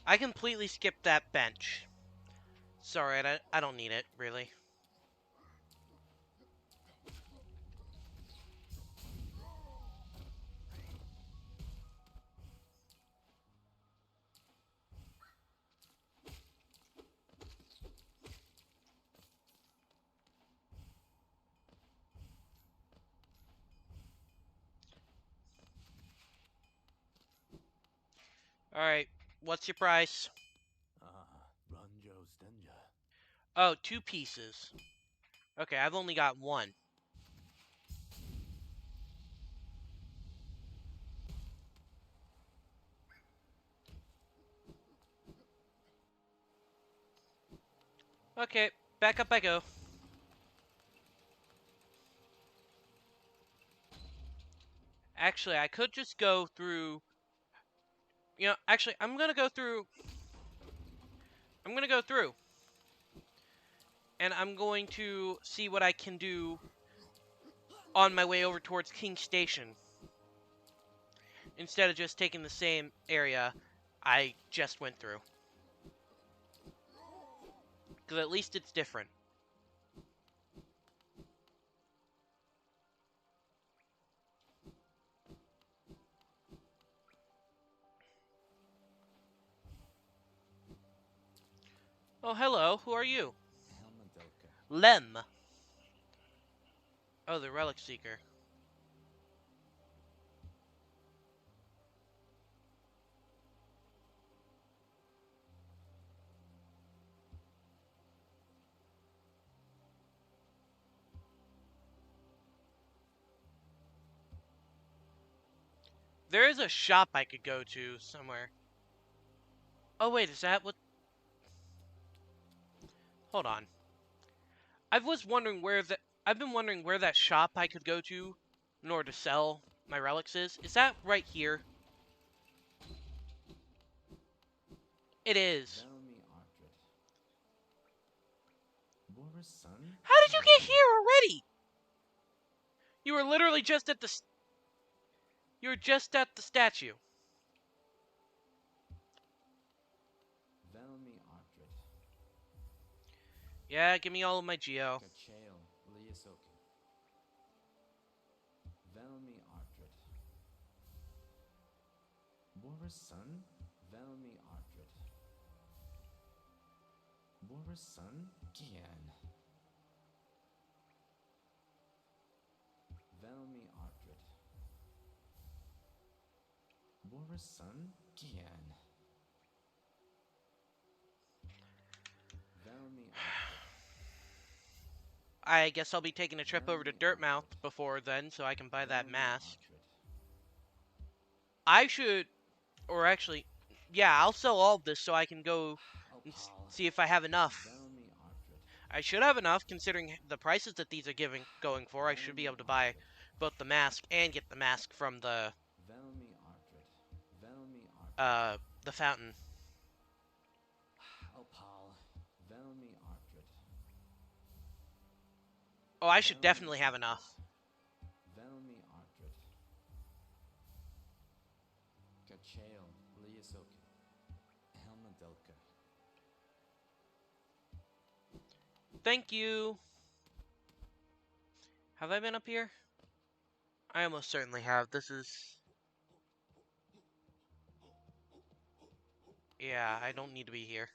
I completely skipped that bench. Sorry, I don't need it, really. Alright, what's your price? Oh, 2 pieces. Okay, I've only got 1. Okay, back up I go. Actually, I could just go through... You know, actually, I'm gonna go through... And I'm going to see what I can do on my way over towards King Station. Instead of just taking the same area I just went through. Because at least it's different. Oh, hello. Who are you? Lem. Oh, the Relic Seeker. There is a shop I could go to somewhere. Oh, wait, is that what... Hold on. I've been wondering where that shop I could go to in order to sell my relics is. Is that right here? It is. How did you get here already? You were literally just at the... You were just at the statue. Yeah, give me all of my geo. I guess I'll be taking a trip over to Dirtmouth before then, so I can buy that mask. I should, or actually, yeah, I'll sell all of this so I can go and see if I have enough. I should have enough, considering the prices that these are going for. I should be able to buy both the mask and get the mask from the fountain. Oh, I should definitely have enough. Thank you. Have I been up here? I almost certainly have. This is... Yeah, I don't need to be here.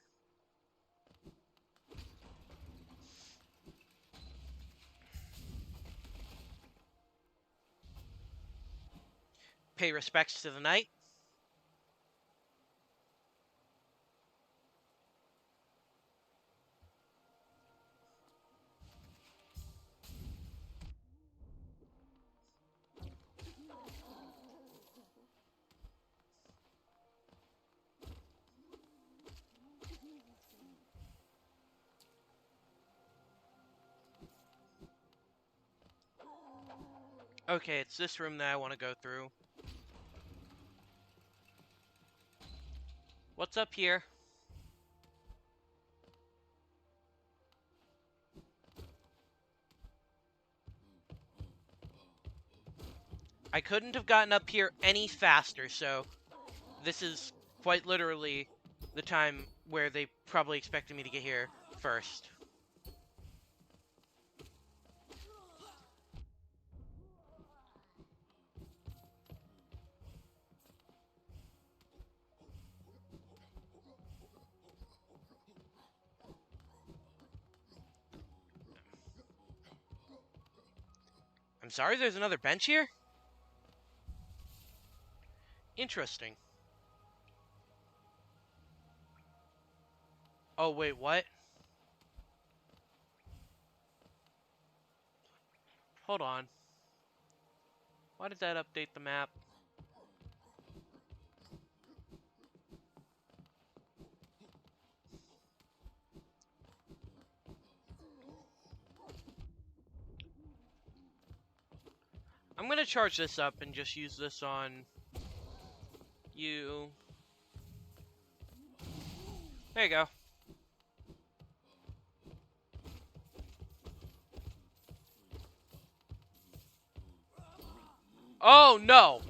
Pay respects to the knight. Okay, it's this room that I want to go through. What's up here? I couldn't have gotten up here any faster, so this is quite literally the time where they probably expected me to get here first. I'm sorry, there's another bench here? Interesting. Oh, wait, what? Hold on. Why did that update the map? I'm gonna charge this up and just use this on you. There you go. Oh, no!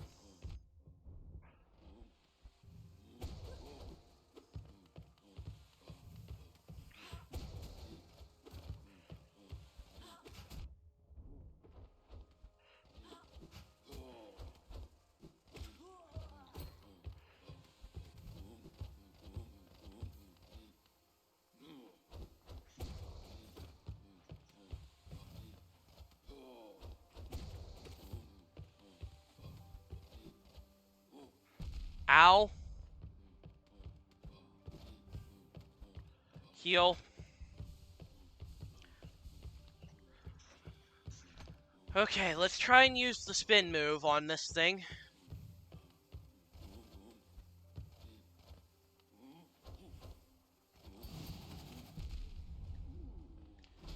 Ow. Heal. Okay, let's try and use the spin move on this thing.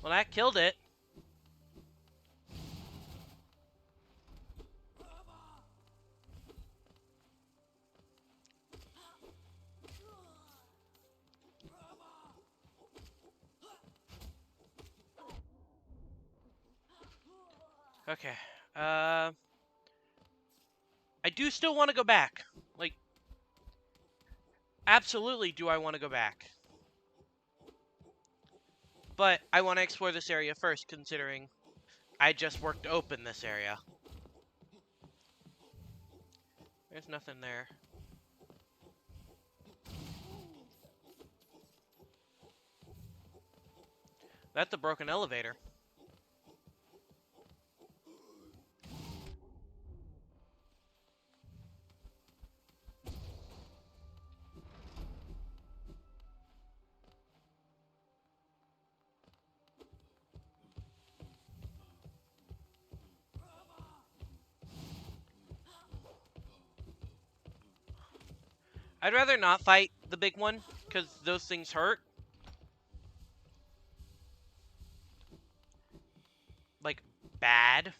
Well, that killed it. Okay. I do still want to go back. Like, absolutely do I want to go back. But I want to explore this area first, considering I just worked to open this area. There's nothing there. That's a broken elevator. I'd rather not fight the big one, because those things hurt. Like, bad.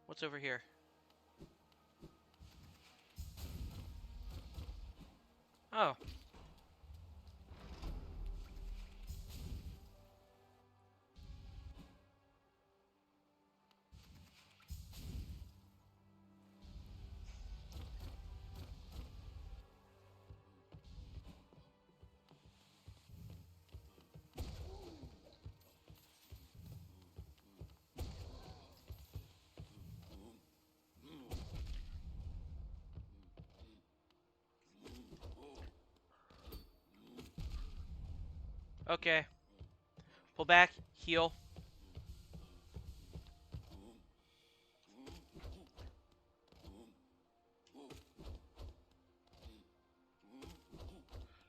What's over here? Oh. Okay. Pull back. Heal.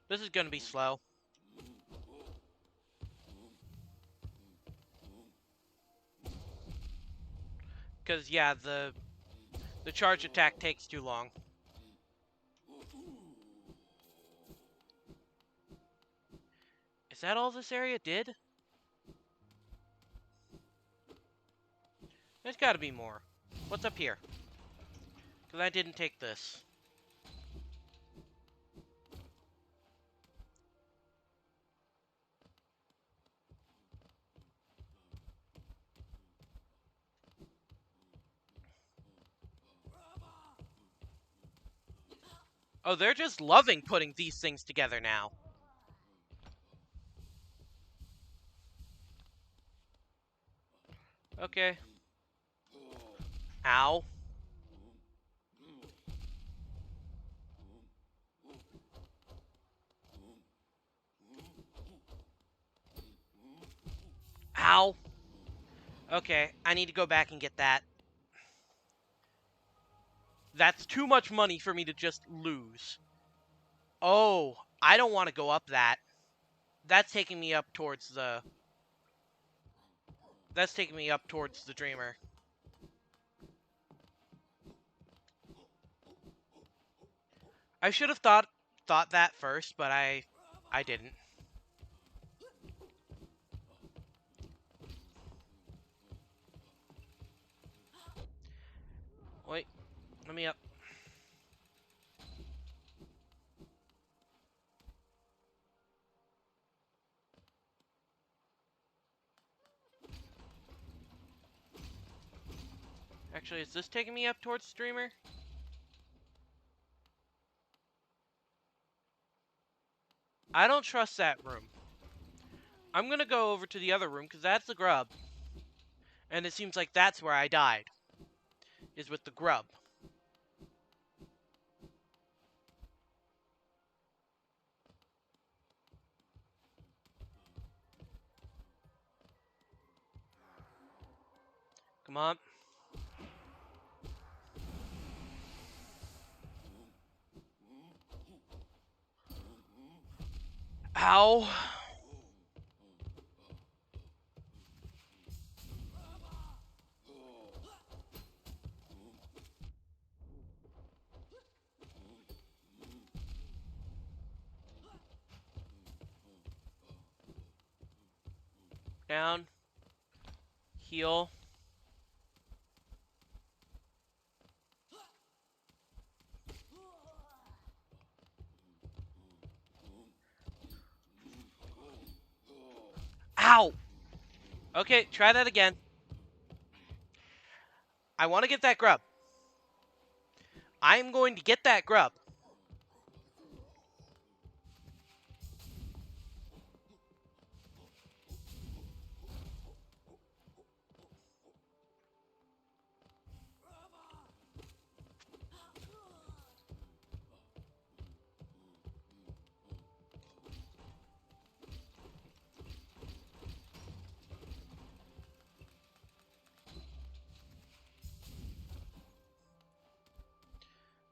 This is gonna be slow. Because, yeah, the charge attack takes too long. Is that all this area did? There's gotta be more. What's up here? Because I didn't take this. Oh, they're just loving putting these things together now. Okay. Ow. Ow. Okay, I need to go back and get that. That's too much money for me to just lose. Oh, I don't want to go up that. That's taking me up towards the... That's taking me up towards the Dreamer. I should have thought that first, but I didn't. Wait, let me up. Actually, is this taking me up towards the Dreamer? I don't trust that room. I'm gonna go over to the other room, because that's the grub. And it seems like that's where I died. Is with the grub. Come on. Ow. Down. Heal. Ow! Okay, try that again. I want to get that grub. I'm going to get that grub.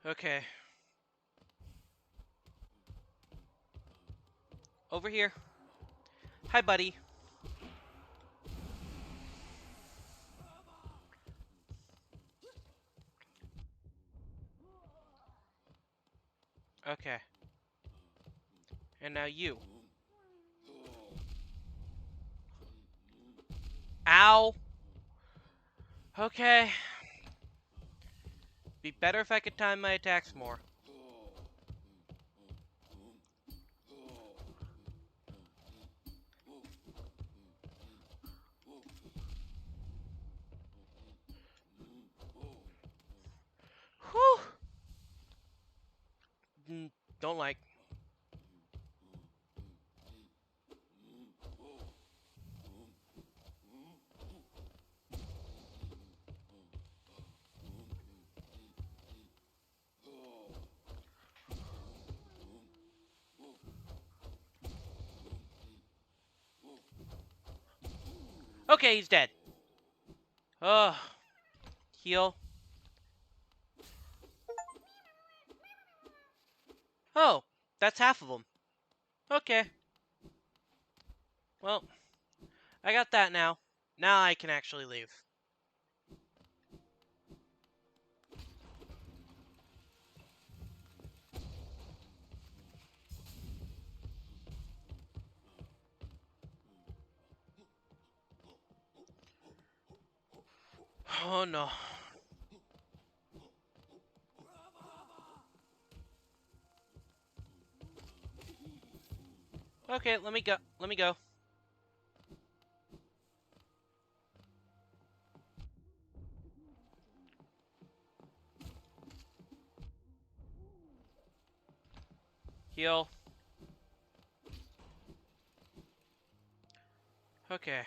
Okay. Over here. Hi, buddy. Okay. And now you. Ow! Okay. Be better if I could time my attacks more. Whew! Don't like. Okay, he's dead. Ugh. Heal. Oh, that's half of them. Okay. Well, I got that now. Now I can actually leave. Oh no. Okay, let me go. Let me go. Heal. Okay.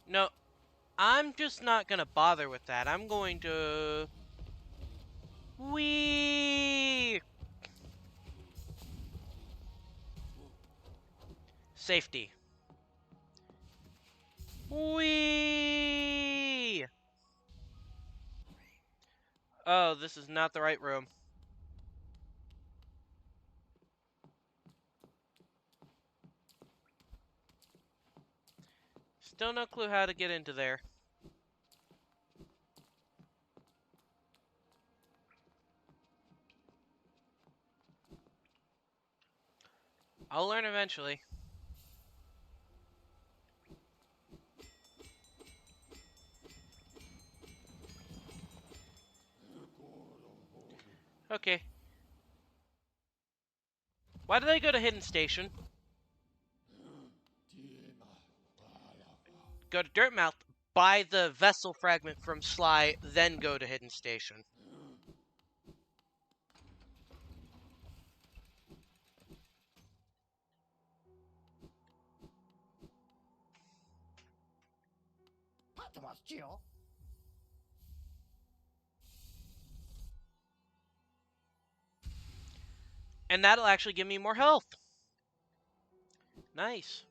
No, I'm just not gonna bother with that. I'm going to... Whee! Safety. Whee! Oh, this is not the right room. Still no clue how to get into there. I'll learn eventually. Okay. Why did I go to Hidden Station? Go to Dirtmouth, buy the vessel fragment from Sly, then go to Hidden Station. And that'll actually give me more health. Nice.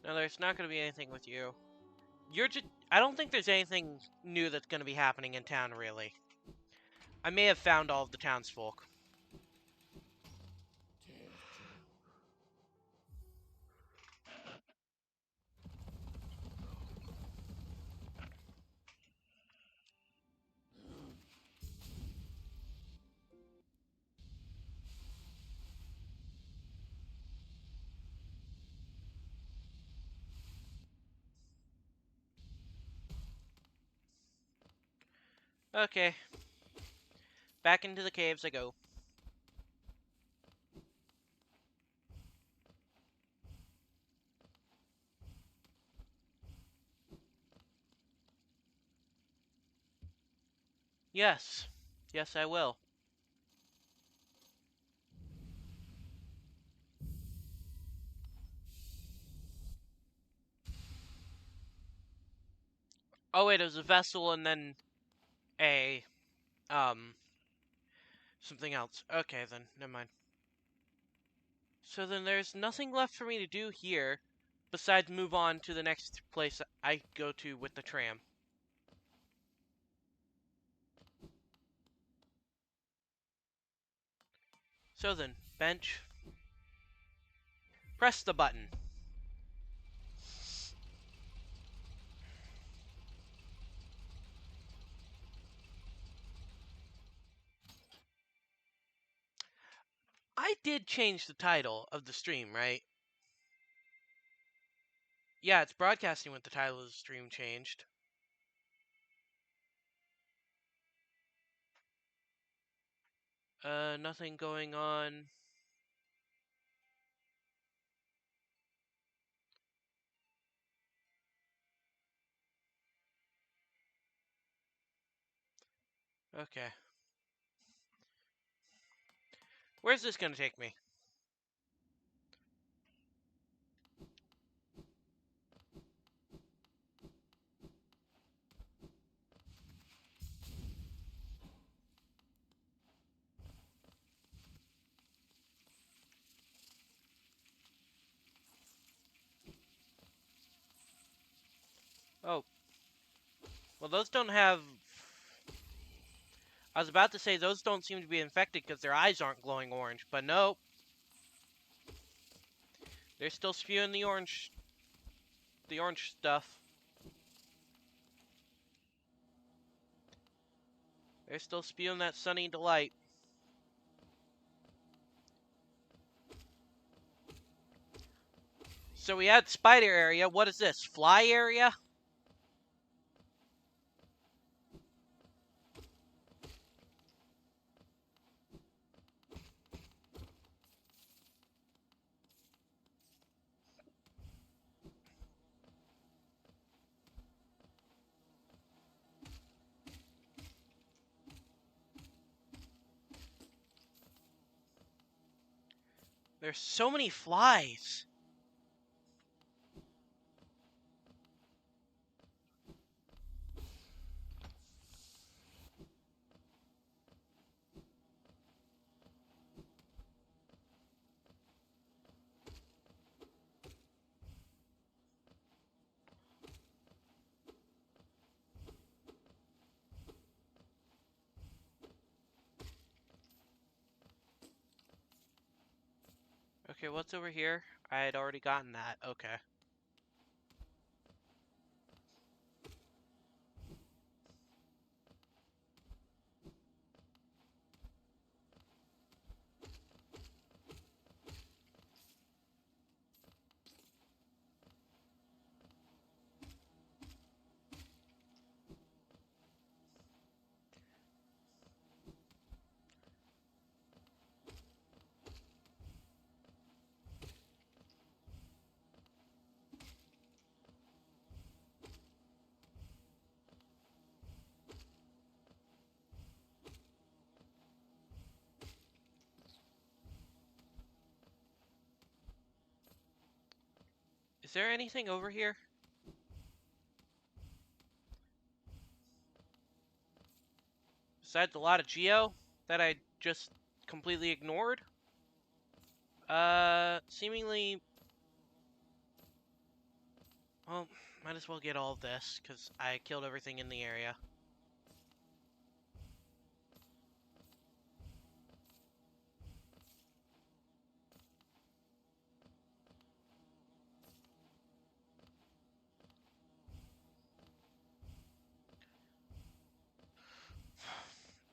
No, there's not going to be anything with you. You're just... I don't think there's anything new that's going to be happening in town, really. I may have found all of the townsfolk. Okay. Back into the caves I go. Yes. Yes, I will. Oh, wait, it was a vessel and then a... something else. Okay, then. Never mind. So then there's nothing left for me to do here besides move on to the next place I go to with the tram. So then, bench. Press the button. I did change the title of the stream, right? Yeah, it's broadcasting with the title of the stream changed. Nothing going on. Okay. Where's this gonna take me? Oh. Well, those don't have... I was about to say those don't seem to be infected because their eyes aren't glowing orange, but nope. They're still spewing the orange stuff. They're still spewing that sunny delight. So we had spider area. What is this? Fly area? There's so many flies. Okay, what's over here? I had already gotten that. Okay. Is there anything over here? Besides a lot of geo that I just completely ignored? Seemingly... Well, might as well get all of this, because I killed everything in the area.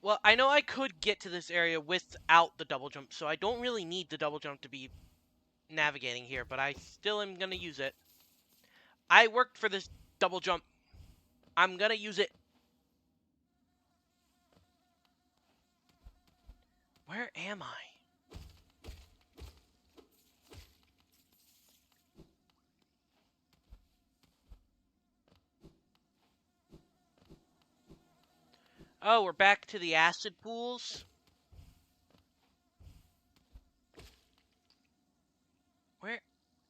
Well, I know I could get to this area without the double jump, so I don't really need the double jump to be navigating here, but I still am gonna use it. I worked for this double jump. I'm gonna use it. Where am I? Oh, we're back to the acid pools. Where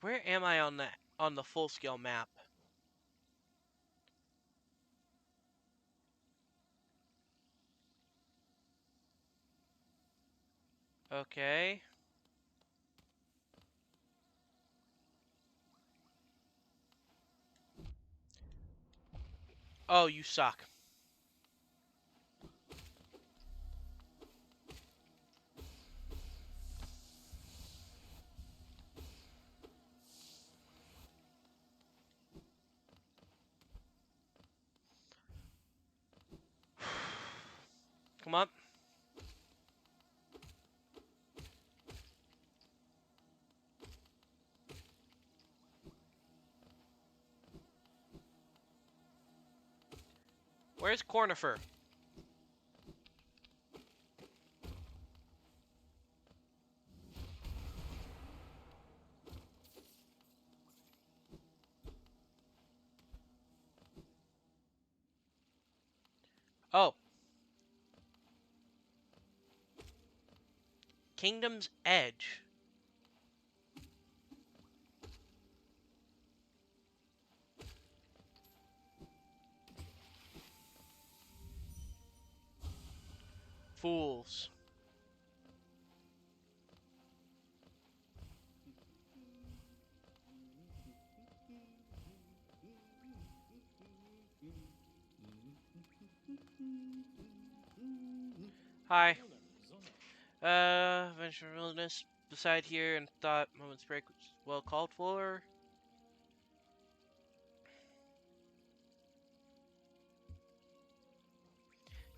where am I on the full scale map? Okay. Oh, you suck. Come on. Where's Cornifer? Oh. Kingdom's Edge. Fools. Hi. Venture wilderness beside here and thought moment's break was well called for.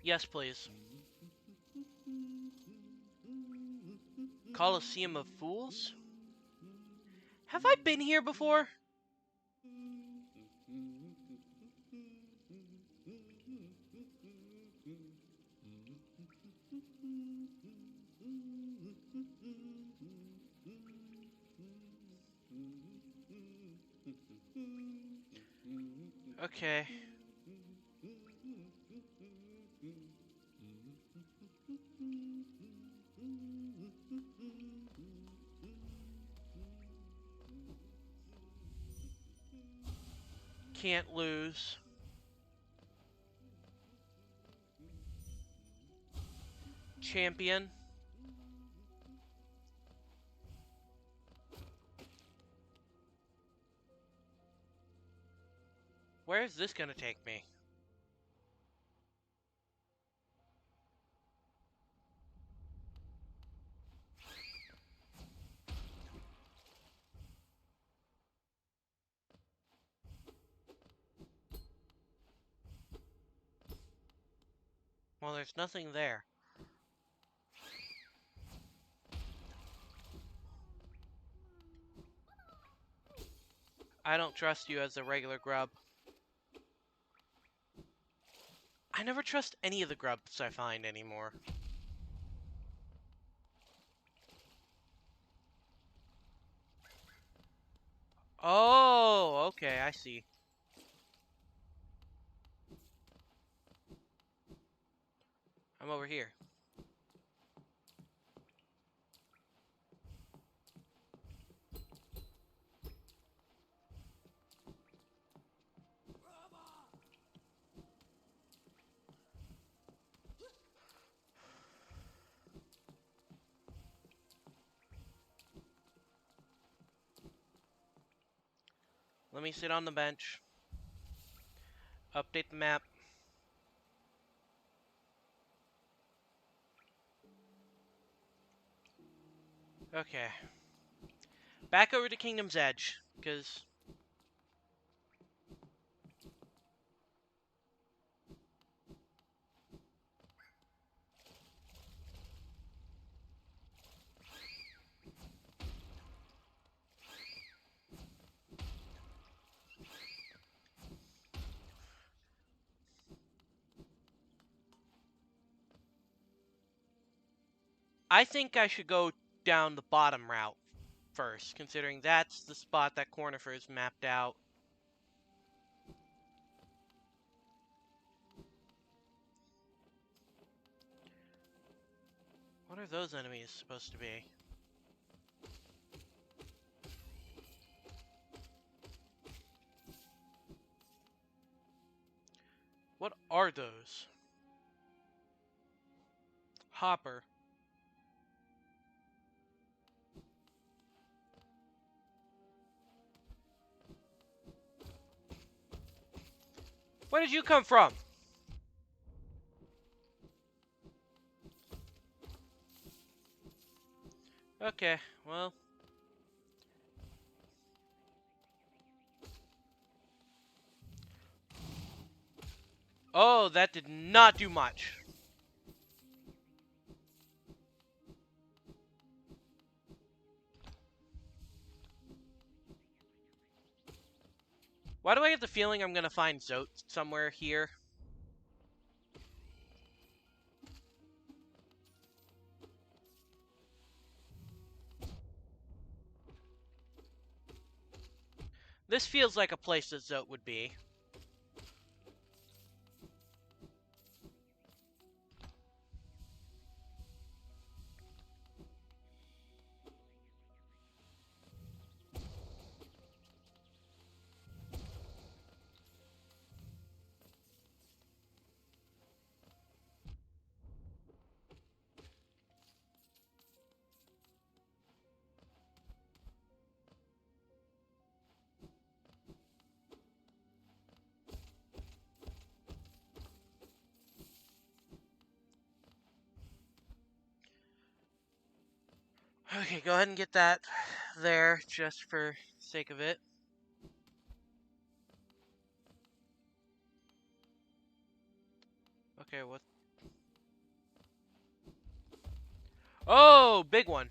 Yes, please. Coliseum of Fools? Have I been here before? Okay. Can't lose. Champion. Where is this gonna take me? Well, there's nothing there. I don't trust you as a regular grub. I never trust any of the grubs I find anymore. Oh, okay, I see. I'm over here. Let me sit on the bench. Update the map. Okay. Back over to Kingdom's Edge, because... I think I should go down the bottom route first, considering that's the spot that Cornifer's mapped out. What are those enemies supposed to be? What are those? Hopper. Where did you come from? Okay, well... Oh, that did not do much. Why do I get the feeling I'm gonna find Zote somewhere here? This feels like a place that Zote would be. Okay, go ahead and get that there just for sake of it. Okay, what? Oh, big one.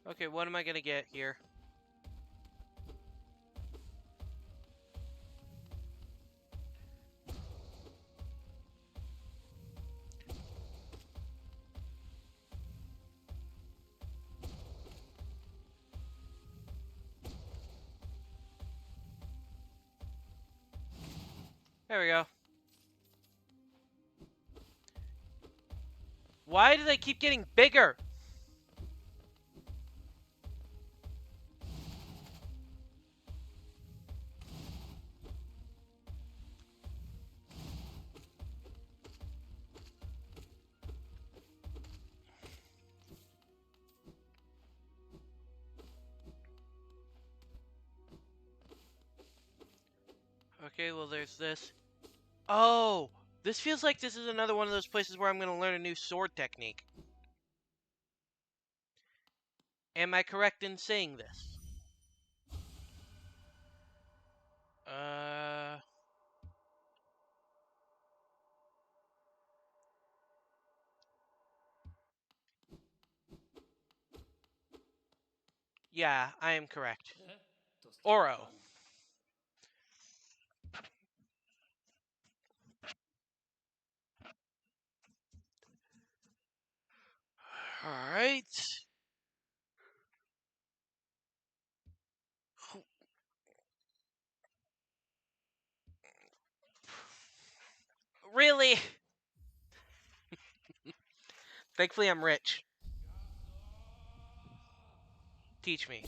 Okay, what am I gonna get here? There we go. Why do they keep getting bigger? Okay, well there's this. Oh, this feels like this is another one of those places where I'm gonna learn a new sword technique. Am I correct in saying this? Uh... Yeah, I am correct. Oro. Alright. Really? Thankfully I'm rich. Teach me.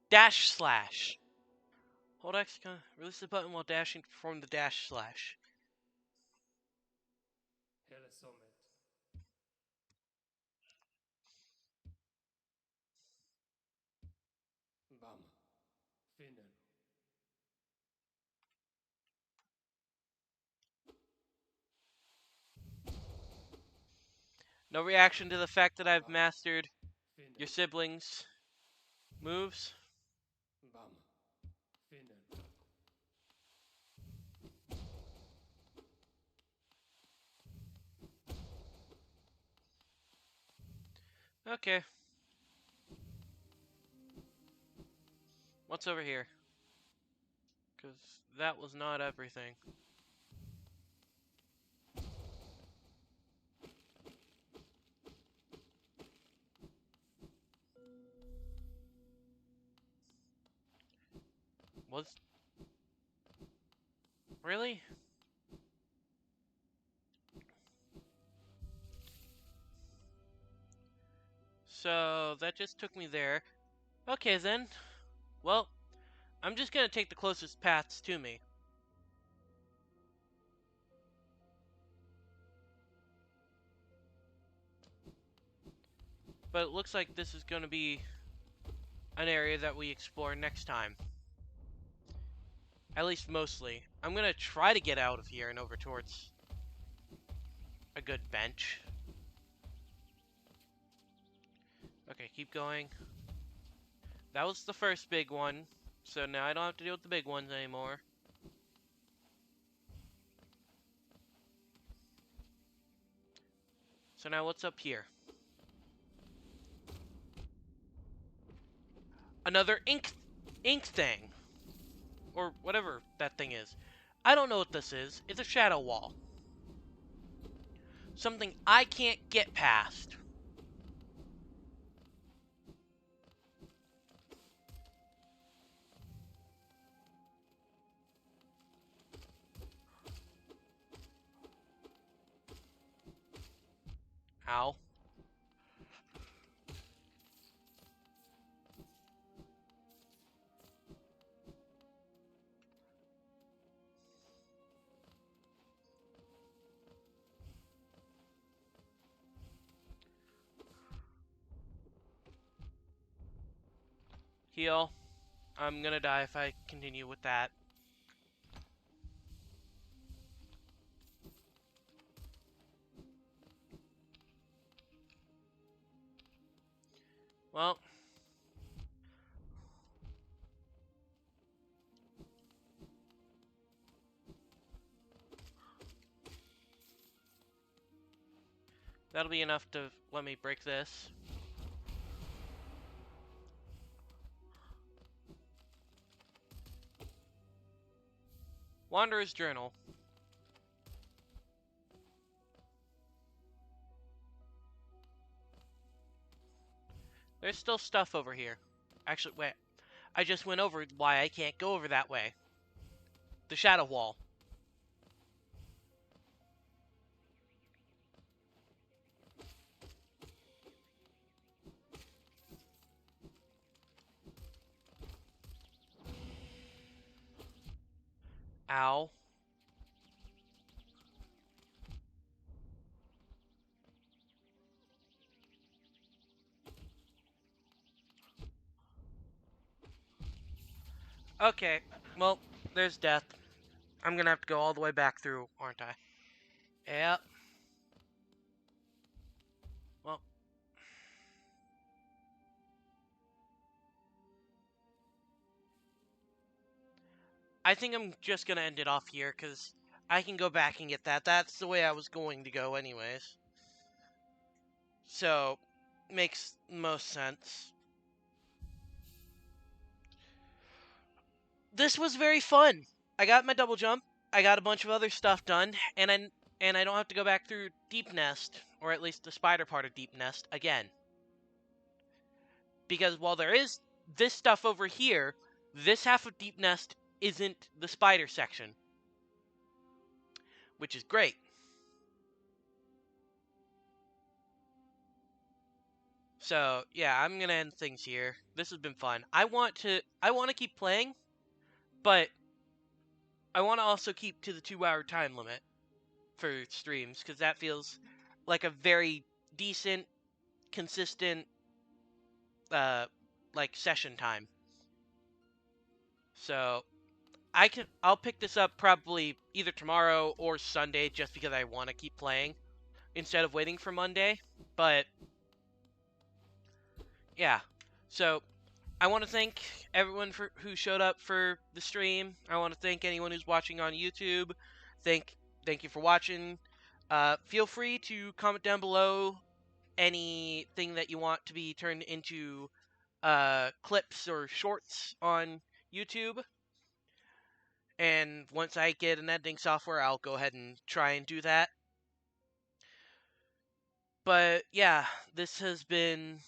Dash slash. Hold X, release the button while dashing to perform the dash slash. Bam. Finnen. No reaction to the fact that I've mastered your siblings' moves. Bam. Finnen. Okay. What's over here? Because that was not everything. Was... Really? So, that just took me there. Okay then. Well, I'm just gonna take the closest paths to me. But it looks like this is gonna be an area that we explore next time. At least mostly. I'm gonna try to get out of here and over towards a good bench. Okay, keep going. That was the first big one, so now I don't have to deal with the big ones anymore. So now what's up here? Another ink thing. Or whatever that thing is. I don't know what this is. It's a shadow wall. Something I can't get past. Ow. Heal. I'm gonna die if I continue with that. Well, that'll be enough to let me break this. Wanderer's Journal. There's still stuff over here. Actually, wait. I just went over why I can't go over that way. The shadow wall. Ow. Okay, well, there's death. I'm gonna have to go all the way back through, aren't I? Yep. Well, I think I'm just gonna end it off here, because I can go back and get that. That's the way I was going to go anyways. So, makes most sense. This was very fun. I got my double jump. I got a bunch of other stuff done, and I don't have to go back through Deep Nest, or at least the spider part of Deep Nest, again. Because while there is this stuff over here, this half of Deep Nest isn't the spider section, which is great. So yeah, I'm gonna end things here. This has been fun. I want to keep playing, but I want to also keep to the 2-hour time limit for streams, because that feels like a very decent, consistent, like session time. So I'll pick this up probably either tomorrow or Sunday, just because I want to keep playing instead of waiting for Monday. But yeah, so I want to thank everyone who showed up for the stream. I want to thank anyone who's watching on YouTube. Thank you for watching. Feel free to comment down below anything that you want to be turned into clips or shorts on YouTube. And once I get an editing software, I'll go ahead and try and do that. But yeah, this has been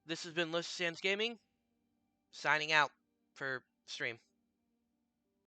Lucy Sands Gaming, signing out for stream.